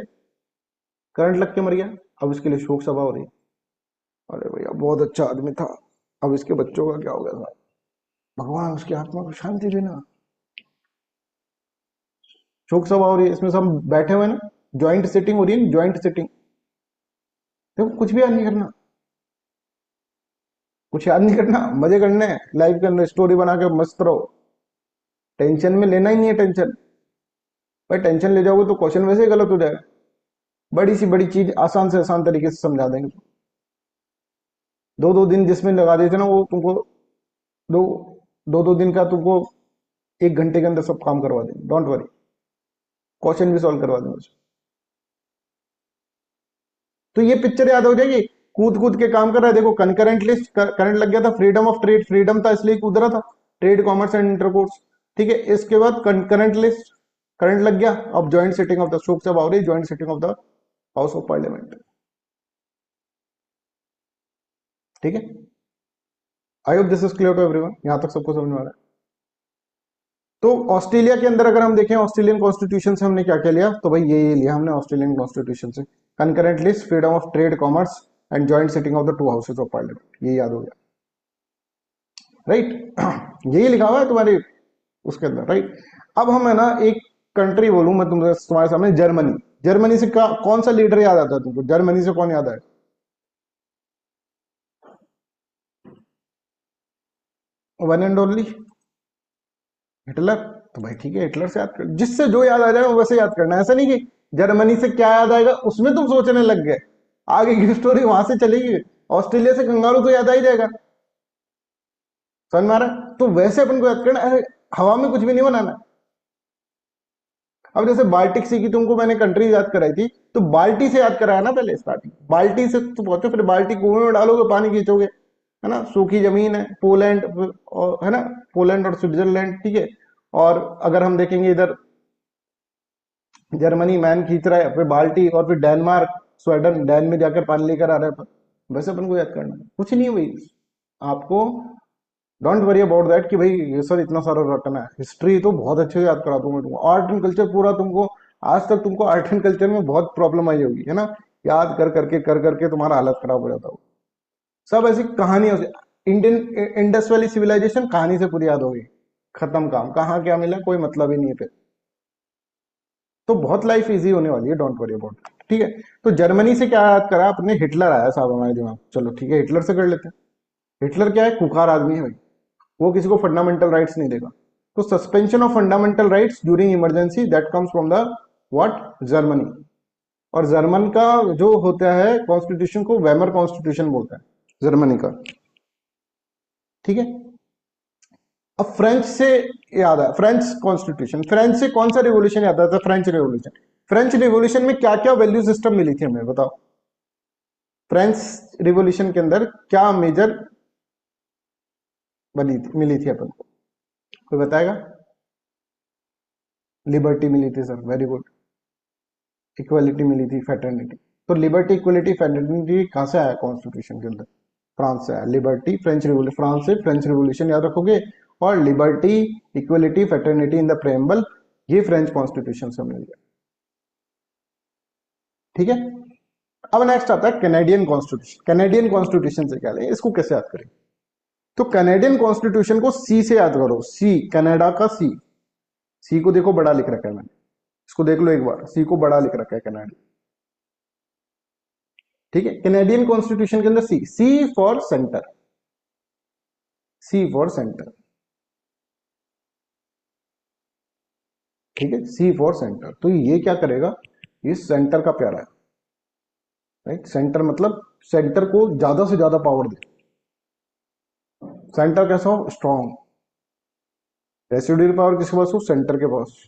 A: करंट लग के मर गया, अब इसके लिए शोक सभा हो रही है। अरे भैया बहुत अच्छा आदमी था, अब इसके बच्चों का क्या हो गया था? भगवान उसकी आत्मा को शांति देना। शोक सभा हो रही है, इसमें सब बैठे हुए हैं ना, ज्वाइंट सिटिंग हो रही है, ज्वाइंट सिटिंग। देखो कुछ भी याद नहीं करना, कुछ याद नहीं करना, मजे करने हैं लाइफ के अंदर, स्टोरी बना के मस्त रहो। टेंशन में लेना ही नहीं है टेंशन। भाई टेंशन ले जाओगे तो क्वेश्चन वैसे ही गलत हो जाएगा। बड़ी सी बड़ी चीज आसान से आसान तरीके से समझा देंगे। दो दो दिन जिसमें लगा देते ना, वो तुमको दो दो दो दिन का तुमको 1 घंटे के अंदर सब काम करवा देंगे, डोंट वरी। क्वेश्चन भी सॉल्व करवा देंगे। तो ये पिक्चर याद हो जाएगी। कूद कूद के काम कर रहा है, देखो कंकरेंट लिस्ट, करंट लग गया था, फ्रीडम ऑफ ट्रेड, फ्रीडम था इसलिए कूद रहा था, ट्रेड कॉमर्स एंड इंटरकोर्स। ठीक है, इसके बाद कंकरेंट लिस्ट, करंट लग गया, अब ज्वाइंट सिटिंग ऑफ द शोक सभा हो रही, joint sitting of the house of parliament. ठीक है, I hope this is clear to everyone, यहां तक सबको समझ में आ रहा है। तो ऑस्ट्रेलिया के अंदर अगर हम देखें, ऑस्ट्रेलियन कॉन्स्टिट्यूशन से हमने क्या क्या लिया, तो भाई ये लिया हमने ऑस्ट्रेलियन कॉन्स्टिट्यूशन से, concurrent list, freedom of trade commerce and joint sitting of the two houses of parliament, ये याद हो गया, राइट। यही लिखा हुआ है तुम्हारे उसके अंदर, राइट। अब हम है ना एक कंट्री बोलूं मैं तुमसे, तुम्हारे सामने, जर्मनी। जर्मनी से कौन सा लीडर याद आता है तुमको? जर्मनी से कौन याद आए? One and only Hitler. तो भाई ठीक है, हिटलर से याद कर, जिससे जो याद आ जाए वैसे याद करना है। ऐसा नहीं कि जर्मनी से क्या याद आएगा उसमें तुम सोचने लग गए, आगे की स्टोरी वहां से चलेगी। ऑस्ट्रेलिया से कंगारू तो याद आ ही जाएगा, समझ में आ रहा है? तो वैसे अपन को याद करना, ऐसे हवा में कुछ भी नहीं बनाना। अब जैसे बाल्टिक सी की तुमको मैंने कंट्री याद कराई थी, तो बाल्टी से याद कराया ना पहले स्टार्टिंग, बाल्टी से तो पहुंचो, फिर बाल्टी कुएं में डालोगे, पानी खींचोगे, है ना, सूखी जमीन है, पोलैंड और है ना, पोलैंड और स्विट्जरलैंड, ठीक है। और अगर हम देखेंगे इधर, जर्मनी मैन खींच रहा है, फिर बाल्टी, और फिर डेनमार्क, स्वीडन, डैन में जाकर पानी लेकर आ रहा है। वैसे अपन को याद करना है, कुछ नहीं है भाई आपको। डोंट वरी अबाउट दैट कि भाई ये सर इतना सारा रटना है, हिस्ट्री तो बहुत अच्छे से याद करा दूंगा तुमको, आर्ट एंड कल्चर पूरा तुमको। आज तक तुमको आर्ट एंड कल्चर में बहुत प्रॉब्लम आई होगी, है ना, याद कर करके तुम्हारा हालत खराब हो जाता हो। सब ऐसी कहानियों से, इंडियन इंडस वैली सिविलाइजेशन कहानी से पूरी याद होगी, खत्म काम, कहाँ क्या मिला कोई मतलब ही नहीं है फिर। तो बहुत लाइफ इजी होने वाली है, डोंट वरी अबाउट। ठीक है, तो जर्मनी से क्या याद करा आपने? हिटलर आया साहब हमारे दिमाग, चलो ठीक है, हिटलर से कर लेते हैं। हिटलर क्या है? कुकार आदमी है भाई, वो किसी को फंडामेंटल राइट्स नहीं देगा। तो suspension of fundamental rights during emergency, that comes from the what? Germany. और जर्मन का जो होता है कॉन्स्टिट्यूशन को वेमर कॉन्स्टिट्यूशन बोलता है, जर्मनी का। ठीक है, अब फ्रेंच से याद है, फ्रेंच कॉन्स्टिट्यूशन, फ्रेंच से कौन सा रिवोल्यूशन याद आता है? French revolution. फ्रेंच रिवोल्यूशन में क्या क्या वैल्यू सिस्टम मिली थी हमें, बताओ। फ्रेंच रिवोल्यूशन के अंदर क्या मेजर बनी थी, मिली थी अपन को, कोई बताएगा? लिबर्टी मिली थी सर, वेरी गुड। इक्वालिटी मिली थी, फेटर्निटी। तो लिबर्टी, इक्वालिटी, फेटर्निटी कहां से आया कॉन्स्टिट्यूशन के अंदर? फ्रांस से आया। लिबर्टी, फ्रेंच रिवोल्यूशन, फ्रांस से फ्रेंच रिवोल्यूशन याद रखोगे, और liberty, equality, fraternity in the preamble, ये फ्रेंच कॉन्स्टिट्यूशन से मिल गया। ठीक है, अब नेक्स्ट आता है कैनेडियन कॉन्स्टिट्यूशन। कैनेडियन कॉन्स्टिट्यूशन से क्या लें, इसको कैसे याद करें? तो कैनेडियन कॉन्स्टिट्यूशन को सी से याद करो, सी, कनाडा का सी। सी को देखो बड़ा लिख रखा है मैंने, इसको देख लो एक बार, सी को बड़ा लिख रखा है कनाडा। ठीक है, कैनेडियन कॉन्स्टिट्यूशन के अंदर C, C for centre, C for centre. ठीक है, सी फॉर सेंटर। तो ये क्या करेगा, ये सेंटर का प्यारा है, राइट। सेंटर मतलब सेंटर को ज्यादा से ज्यादा पावर दे। सेंटर कैसा हो, स्ट्रॉन्ग। रेसिड्यूल पावर किसके पास हो, सेंटर के पास।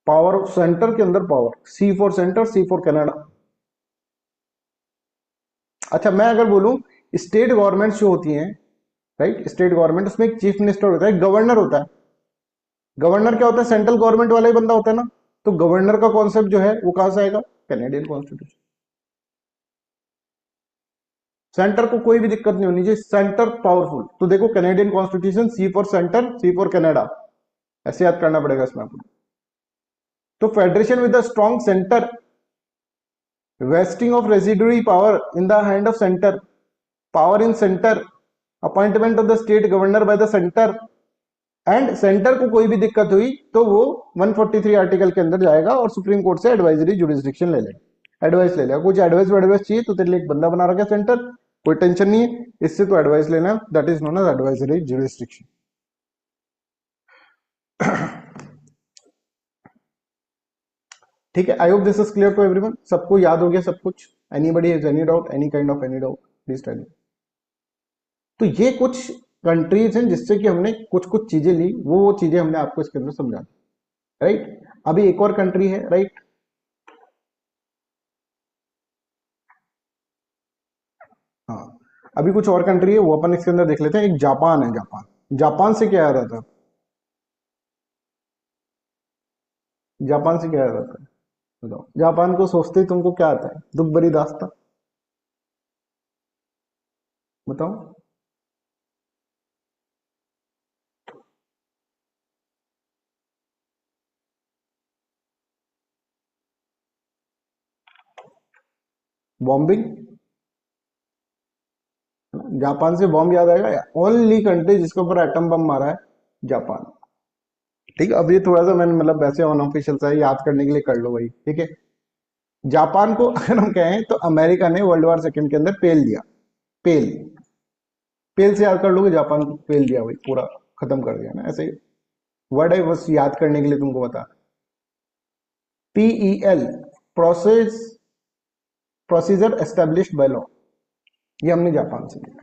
A: पावर सेंटर के अंदर power, C for centre, C for Canada. अच्छा, मैं अगर बोलूं स्टेट गवर्नमेंट जो होती हैं, राइट, स्टेट गवर्नमेंट, उसमें एक चीफ मिनिस्टर होता है, गवर्नर होता है। गवर्नर क्या होता है, सेंट्रल गवर्नमेंट वाला ही बंदा होता है ना। तो गवर्नर का कॉन्सेप्ट जो है वो कहां से आएगा, कैनेडियन कॉन्स्टिट्यूशन। सेंटर को कोई भी दिक्कत नहीं होनी चाहिए, सेंटर पावरफुल। तो देखो Canadian constitution, C for centre, C for Canada, ऐसे याद करना पड़ेगा इसमें आपको। तो federation with a strong centre, vesting of residuary power in the hand of centre, power in centre, appointment of the state governor by the centre, and centre को कोई भी दिक्कत हुई तो वो 143 आर्टिकल के अंदर जाएगा और सुप्रीम कोर्ट से एडवाइजरी जुडिस्डिक्शन ले लेगा, एडवाइस ले लेगा। कुछ एडवाइस चाहिए तो तेरे लिए एक बंदा बना रखा है सेंटर, कोई टेंशन नहीं है, इससे तो एडवाइस लेना, that is known as advisory jurisdiction. ठीक है, I hope this is clear to everyone. सबको याद हो गया सब कुछ? Anybody has any doubt, any kind of any doubt, please tell me. तो ये कुछ कंट्रीज हैं जिससे कि हमने कुछ कुछ चीजें ली, वो चीजें हमने आपको इसके अंदर समझा दी, राइट। अभी एक और कंट्री है, राइट। हाँ, अभी कुछ और कंट्री है वो अपन इसके अंदर देख लेते हैं। एक जापान है, जापान। जापान से क्या याद आता है, जापान से क्या याद आता है, बताओ। जापान को सोचते ही तुमको क्या आता है, दुख भरी दास्तां, बताओ। बॉम्बिंग, जापान से बॉम्ब याद आएगा। ओनली कंट्री जिसके ऊपर एटम बम मारा है, जापान। ठीक है, अब ये थोड़ा सा मैंने मतलब वैसे अनऑफिशियल सा है, याद करने के लिए कर लो भाई, ठीक है। जापान को अगर हम कहें तो अमेरिका ने वर्ल्ड वॉर सेकंड के अंदर पेल दिया, पेल। पेल से याद कर लोगे, जापान को पेल दिया भाई, पूरा खत्म कर दिया ना, ऐसे वर्ड है बस याद करने के लिए तुमको बता। PEL, process, procedure established by law, ये हमने जापान से लिया,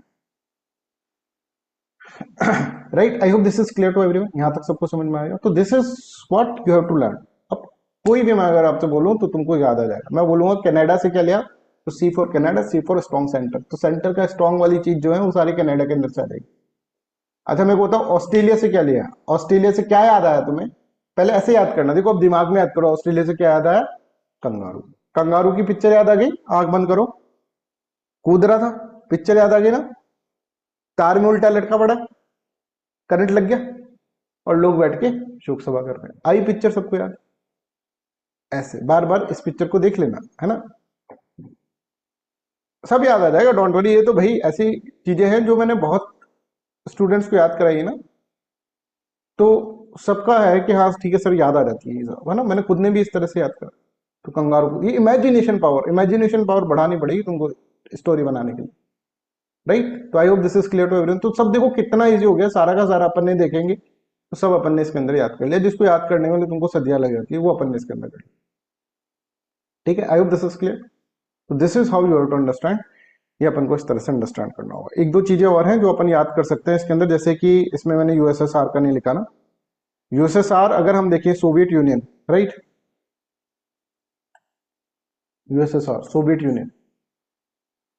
A: right. I hope this is clear to everyone, यहां तक सबको समझ में आएगा। तो this is what you have to learn. अब कोई भी मैं अगर आपसे बोलूं तो तुमको याद आ जाएगा। मैं बोलूंगा कनाडा से क्या लिया, तो C for Canada, C for strong centre. तो सेंटर का स्ट्रॉन्ग वाली चीज जो है वो सारी कनाडा के अंदर से आ जाएगी। अच्छा, मैं बताऊं ऑस्ट्रेलिया से क्या लिया, ऑस्ट्रेलिया से क्या याद आया तुम्हें, पहले ऐसे याद करना। देखो अब दिमाग में याद करो, ऑस्ट्रेलिया से क्या याद आया, कंगारू। कंगारू की पिक्चर याद आ गई, आंख बंद करो, कूद रहा था, पिक्चर याद आ गई ना। तार में उल्टा लटका पड़ा, करंट लग गया और लोग बैठ के शोक सभा कर रहे हैं। आई पिक्चर सबको याद, ऐसे बार बार इस पिक्चर को देख लेना, है ना, सब याद आ जाएगा, डोंट वरी। ये तो भाई ऐसी चीजें हैं जो मैंने बहुत स्टूडेंट्स को याद कराई है ना, तो सबका है कि हाँ ठीक है सर, याद आ जाती है ये सब, है ना। मैंने खुद ने भी इस तरह से याद करा। तो कंगारू को, ये इमेजिनेशन पावर बढ़ानी पड़ेगी तुमको स्टोरी बनाने के लिए, राइट। तो I hope this is clear to everyone. तो सब देखो कितना इजी हो गया, सारा का सारा अपन ने देखेंगे तो सब अपन ने इसके अंदर याद कर लिया। जिसको याद करने में तुमको सदियां लग जाती है वो अपन ने इसके अंदर कर लिया, ठीक है। I hope this is clear. तो this is how you have to understand, ये अपन को इस तरह से अंडरस्टैंड करना होगा। एक दो चीजें और हैं जो अपन याद कर सकते हैं इसके अंदर, जैसे कि इसमें मैंने यूएसएसआर का नहीं लिखा ना। यूएसएसआर अगर हम देखें, Soviet union, right, USSR Soviet union.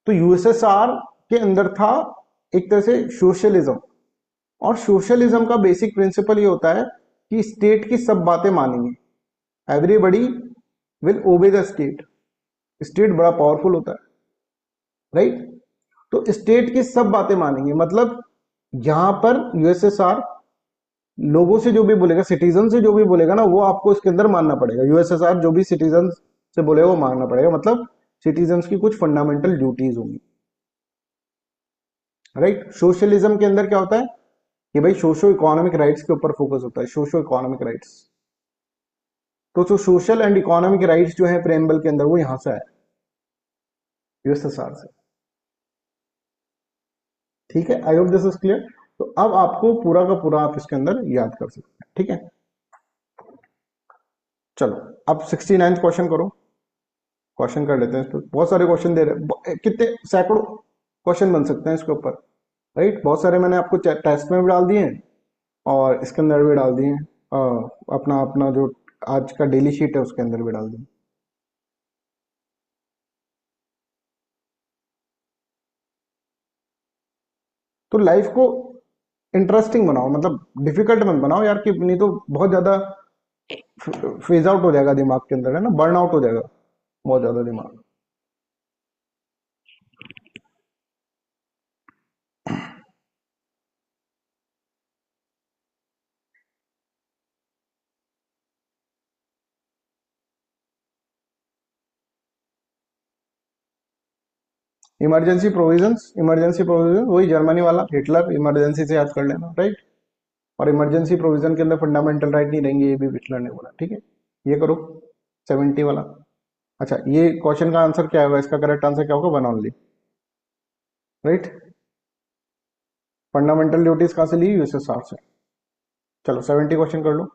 A: तो यूएसएसआर के अंदर था एक तरह से सोशलिज्म, और सोशलिज्म का बेसिक प्रिंसिपल ये होता है कि स्टेट की सब बातें मानेंगे, everybody will obey the state. State बड़ा पावरफुल होता है, राइट। तो स्टेट की सब बातें मानेंगे, मतलब यहां पर यूएसएसआर लोगों से जो भी बोलेगा, सिटीजन से जो भी बोलेगा ना, वो आपको इसके अंदर मानना पड़ेगा। यूएसएसआर जो भी सिटीजन से बोलेगा वो मानना पड़ेगा, मतलब सिटीजन की कुछ फंडामेंटल ड्यूटीज होंगी, राइट। सोशलिज्म के अंदर क्या होता है कि भाई सोशो इकोनॉमिक राइट्स के ऊपर फोकस होता है, सोशो इकोनॉमिक राइट्स। तो जो सोशल एंड इकोनॉमिक राइट्स जो है प्रेम्बल के अंदर, वो यहां से आया, यूएसएसआर से, ठीक है। I hope this is clear. तो अब आपको पूरा का पूरा आप इसके अंदर याद कर सकते हैं, ठीक है। चलो अब 69 क्वेश्चन करो। क्वेश्चन कर लेते हैं इस पर, बहुत सारे क्वेश्चन दे रहे हैं, कितने सैकड़ों क्वेश्चन बन सकते हैं इसके ऊपर, राइट। बहुत सारे मैंने आपको टेस्ट में भी डाल दिए हैं और इसके अंदर भी डाल दिए हैं, अपना अपना जो आज का डेली शीट है उसके अंदर भी डाल दिए। तो लाइफ को इंटरेस्टिंग बनाओ, मतलब डिफिकल्ट मत बनाओ यार, कि नहीं तो बहुत ज्यादा फेज आउट हो जाएगा दिमाग के अंदर, है ना, बर्न आउट हो जाएगा बहुत ज्यादा दिमाग। इमरजेंसी प्रोविजन वही जर्मनी वाला हिटलर, इमरजेंसी से याद कर लेना, राइट। और इमरजेंसी प्रोविजन के अंदर फंडामेंटल राइट नहीं रहेंगे, ये भी हिटलर ने बोला, ठीक है। ये करो 70 वाला। अच्छा, ये क्वेश्चन का आंसर क्या होगा, इसका करेक्ट आंसर क्या होगा, one only, right. Fundamental duties कहाँ से ली, यूएसएसआर से। चलो 70 क्वेश्चन कर लो।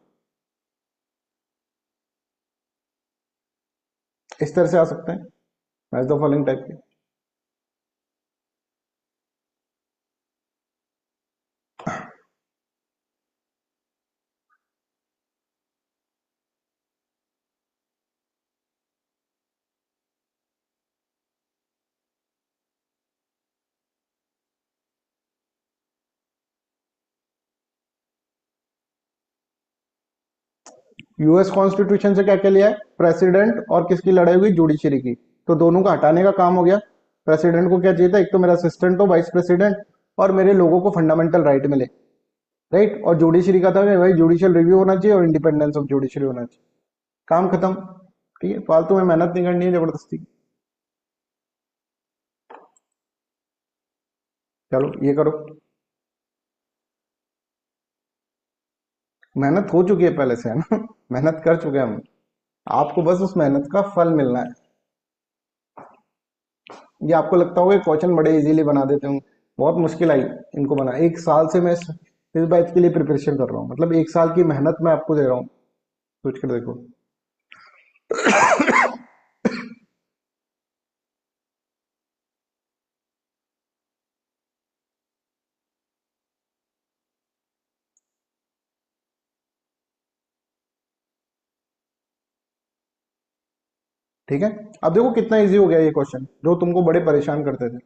A: इस तरह से आ सकते हैं, मैच द फॉलोइंग टाइप के। यूएस कॉन्स्टिट्यूशन से क्या क्या लिया है, प्रेसिडेंट और किसकी लड़ाई हुई, जुडिशरी की। तो दोनों का हटाने का काम हो गया। प्रेसिडेंट को क्या चाहिए था, एक तो मेरा असिस्टेंट हो वाइस प्रेसिडेंट, और मेरे लोगों को फंडामेंटल राइट मिले, राइट। और जुडिशरी का था कि भाई जुडिशियल रिव्यू होना चाहिए और इंडिपेंडेंस ऑफ जुडिशरी होना चाहिए। काम खत्म, ठीक है। फालतू में मेहनत नहीं करनी है जबरदस्ती। चलो ये करो। मेहनत हो चुकी है पहले से, है ना। मेहनत कर चुके हैं हम, आपको बस उस मेहनत का फल मिलना है। ये आपको लगता होगा क्वेश्चन बड़े इजीली बना देते हूँ, बहुत मुश्किल आई इनको बना, एक साल से मैं इस बैच के लिए प्रिपरेशन कर रहा हूँ, मतलब एक साल की मेहनत मैं आपको दे रहा हूँ, सोच कर देखो। ठीक है, अब देखो कितना इजी हो गया ये क्वेश्चन जो तुमको बड़े परेशान करते थे।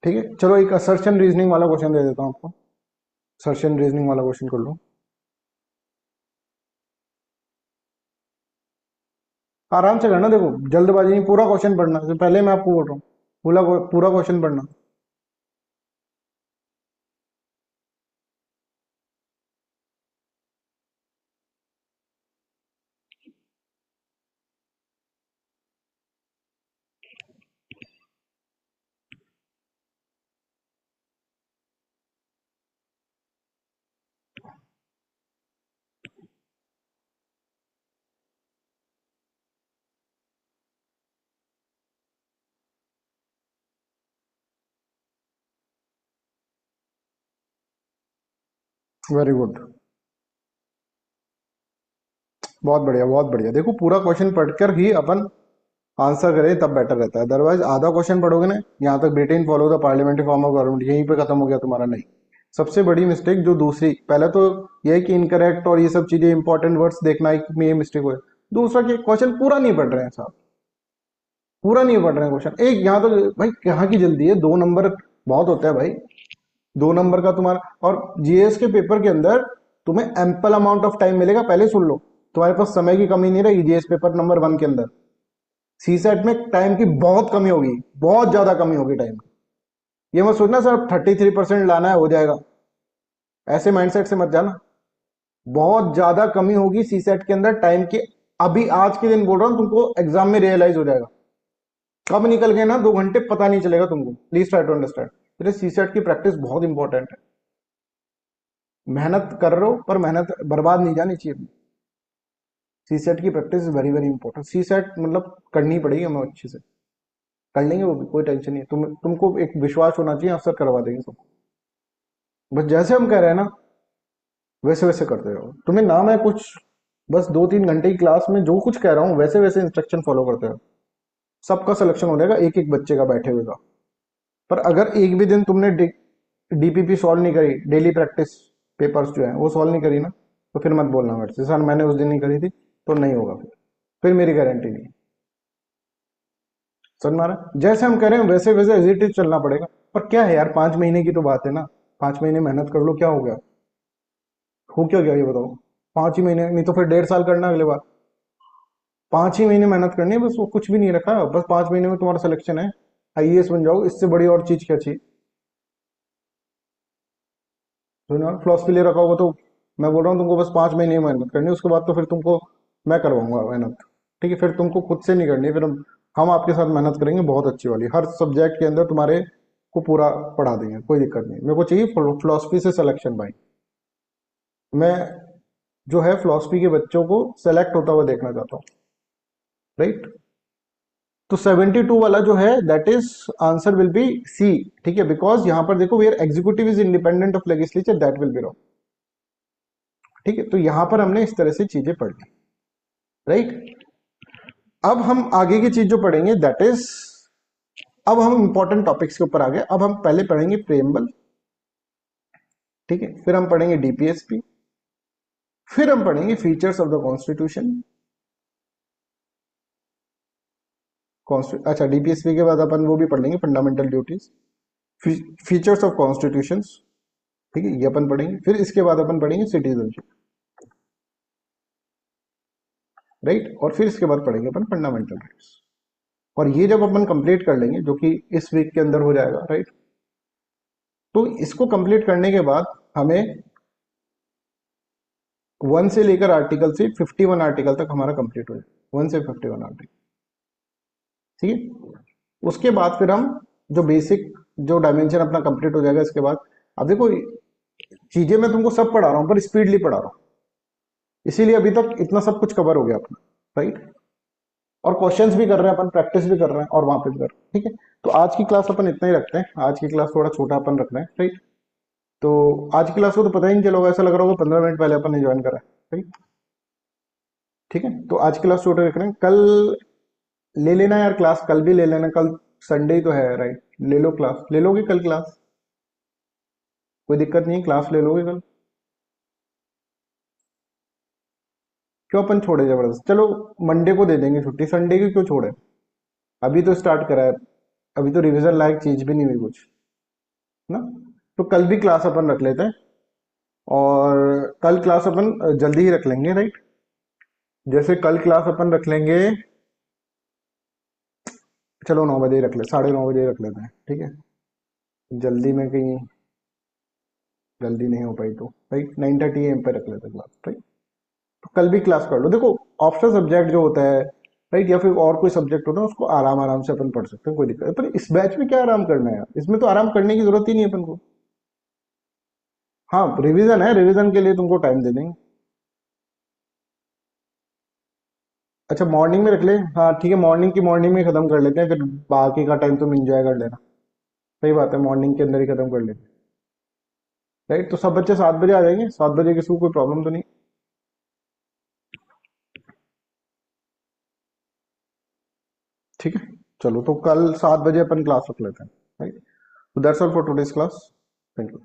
A: ठीक है, चलो एक असर्शन रीजनिंग वाला क्वेश्चन दे देता हूँ आपको। असर्शन रीजनिंग वाला क्वेश्चन कर लो, आराम से करना, देखो जल्दबाजी नहीं, पूरा क्वेश्चन पढ़ना, तो पहले मैं आपको बोल रहा हूँ, पूरा पूरा क्वेश्चन पढ़ना। वेरी गुड, बहुत बढ़िया बहुत बढ़िया। देखो पूरा क्वेश्चन पढ़कर ही अपन आंसर करें तब बेटर रहता है, अदरवाइज आधा क्वेश्चन पढ़ोगे ना, यहाँ तक Britain follow the parliamentary form of government, यहीं पे खत्म हो गया तुम्हारा, नहीं। सबसे बड़ी मिस्टेक जो दूसरी, पहले तो ये है कि इनकरेक्ट और ये सब चीजें इंपॉर्टेंट वर्ड्स देखना है कि ये मिस्टेक हो, दूसरा कि क्वेश्चन पूरा नहीं पढ़ रहे हैं साहब, पूरा नहीं पढ़ रहे हैं क्वेश्चन। एक यहाँ तो भाई कहाँ की जल्दी है, 2 नंबर बहुत होता है भाई, 2 नंबर का तुम्हारा। और जीएस के पेपर के अंदर तुम्हें एम्पल अमाउंट ऑफ टाइम मिलेगा, पहले सुन लो, तुम्हारे पास समय की कमी नहीं रहेगी जीएस पेपर नंबर 1 के अंदर। सी सेट में टाइम की बहुत कमी होगी, बहुत ज्यादा कमी होगी टाइम की। ये मत सोचना सर 33% लाना है हो जाएगा, ऐसे माइंडसेट से मत जाना, बहुत ज्यादा कमी होगी सी सेट के अंदर टाइम की। अभी आज के दिन बोल रहा हूं तुमको, एग्जाम में रियलाइज हो जाएगा, कब निकल गए ना 2 घंटे पता नहीं चलेगा तुमको। प्लीज ट्राई टू अंडरस्टैंड, तेरे सी सेट की प्रैक्टिस बहुत इंपॉर्टेंट है, मेहनत कर रहे हो पर मेहनत बर्बाद नहीं जानी चाहिए। सी सेट की practice is very very important. CSAT मतलब करनी पड़ेगी हमें अच्छे से, कर लेंगे वो भी, कोई टेंशन नहीं है। तुमको एक विश्वास होना चाहिए, अवसर करवा देंगे सबको। बस जैसे हम कह रहे हैं ना वैसे वैसे करते रहो। तुम्हें नाम है कुछ, बस 2-3 घंटे की क्लास में जो कुछ कह रहा हूँ वैसे वैसे इंस्ट्रक्शन फॉलो करते रहो, सबका सिलेक्शन हो जाएगा एक एक बच्चे का बैठे हुए का। पर अगर एक भी दिन तुमने डीपीपी सॉल्व नहीं करी, डेली प्रैक्टिस पेपर्स जो है वो सॉल्व नहीं करी ना, तो फिर मत बोलना मेरे से सर मैंने उस दिन नहीं करी थी, तो नहीं होगा फिर मेरी गारंटी नहीं। समझ मारा, जैसे हम कह रहे हैं वैसे वैसे एज इट इज चलना पड़ेगा। पर क्या है यार, 5 महीने की तो बात है ना, 5 महीने मेहनत कर लो, क्या हो गया, हो क्या गया ये बताओ। 5 ही महीने, नहीं तो फिर 1.5 साल करना अगले बार। 5 ही महीने मेहनत करनी है बस, वो कुछ भी नहीं रखा, बस 5 महीने में तुम्हारा सिलेक्शन है, आईएएस बन जाओ, इससे बड़ी और चीज क्या चाहिए। तो ना फिलोसफी ले रखा होगा तो मैं बोल रहा हूँ तुमको बस 5 महीने ही मेहनत करनी है, उसके बाद तो फिर तुमको मैं करवाऊंगा मेहनत। ठीक है, फिर तुमको खुद से नहीं करनी है, फिर हम आपके साथ मेहनत करेंगे बहुत अच्छी वाली, हर सब्जेक्ट के अंदर तुम्हारे को पूरा पढ़ा देंगे, कोई दिक्कत नहीं। मेरे को चाहिए फिलोसफी से सिलेक्शन भाई, मैं जो है फिलोसफी के बच्चों को सेलेक्ट होता हुआ देखना चाहता हूँ, राइट। तो 72 वाला जो है that is answer will be C. ठीक है, बिकॉज यहां पर देखो where executive is independent of legislature that will be wrong. ठीक है, तो यहां पर हमने इस तरह से चीजें पढ़ ली, राइट। अब हम आगे की चीज जो पढ़ेंगे दैट इज, अब हम इंपॉर्टेंट टॉपिक्स के ऊपर आ गए। अब हम पहले पढ़ेंगे प्रेम्बल, ठीक है, फिर हम पढ़ेंगे डीपीएसपी, फिर हम पढ़ेंगे फीचर्स ऑफ द कॉन्स्टिट्यूशन। अच्छा, डीपीएसपी के बाद अपन वो भी पढ़ लेंगे fundamental duties, features of constitution, ठीक है, ये अपन पढ़ेंगे। फिर इसके बाद अपन पढ़ेंगे सिटीजनशिप, राइट, और फिर इसके बाद पढ़ेंगे अपन फंडामेंटल राइट्स। और ये जब अपन कंप्लीट कर लेंगे, जो कि इस वीक के अंदर हो जाएगा, राइट, तो इसको कंप्लीट करने के बाद हमें 1 से लेकर आर्टिकल से 51 आर्टिकल तक हमारा कंप्लीट हो जाएगा, 1 से 51 आर्टिकल, ठीक है। उसके बाद फिर हम जो बेसिक जो डायमेंशन अपना कंप्लीट हो जाएगा, इसके बाद अब देखो चीजें मैं तुमको सब पढ़ा रहा हूँ पर स्पीडली पढ़ा रहा हूँ, इसीलिए अभी तक इतना सब कुछ कवर हो गया अपना, राइट। और क्वेश्चंस भी कर रहे हैं अपन, प्रैक्टिस भी कर रहे हैं और वहां पे भी कर रहे हैं, ठीक है। तो आज की क्लास अपन इतना ही रखते हैं, आज की क्लास थोड़ा छोटा अपन रख रहे हैं, राइट। तो आज की क्लास को तो पता ही नहीं चला होगा, ऐसा लग रहा होगा 15 मिनट पहले अपन ने ज्वाइन करा है, राइट। ठीक है, तो आज की क्लास छोटा रख रहे हैं, कल ले लेना यार क्लास, कल भी ले लेना, कल संडे ही तो है, राइट। ले लो क्लास, ले लोगे कल क्लास, कोई दिक्कत नहीं है, क्लास ले लोगे कल। क्यों अपन छोड़े जबरदस्त, चलो मंडे को दे देंगे छुट्टी, संडे की क्यों छोड़े, अभी तो स्टार्ट करा है, अभी तो रिवीजन लायक चीज भी नहीं हुई कुछ ना। तो कल भी क्लास अपन रख लेते हैं, और कल क्लास अपन जल्दी ही रख लेंगे, राइट। जैसे कल क्लास अपन रख लेंगे, चलो 9 बजे ही रख ले, 9:30 बजे ही रख लेते हैं, ठीक है। जल्दी में कहीं जल्दी नहीं हो पाई तो राइट 9:30 AM पे रख लेते हैं क्लास, राइट। तो कल भी क्लास कर लो, देखो ऑप्शनल सब्जेक्ट जो होता है, राइट, या फिर और कोई सब्जेक्ट होता है उसको आराम आराम से अपन पढ़ सकते हैं, कोई दिक्कत है। पर इस बैच में क्या आराम करना है यार, इसमें तो आराम करने की जरूरत ही नहीं है अपन को। हाँ रिवीजन है, रिवीजन के लिए तुमको टाइम दे देंगे। अच्छा मॉर्निंग में रख ले, हाँ ठीक है, मॉर्निंग में खत्म कर लेते हैं, फिर बाकी का टाइम तुम एंजॉय कर लेना। सही बात है, मॉर्निंग के अंदर ही खत्म कर लेते हैं, राइट। तो सब बच्चे 7 बजे आ जाएंगे, 7 बजे किसी को कोई प्रॉब्लम तो नहीं। ठीक है, चलो तो कल 7 बजे अपन क्लास रख लेते हैं, राइट। तो that's all for today's class, thank you.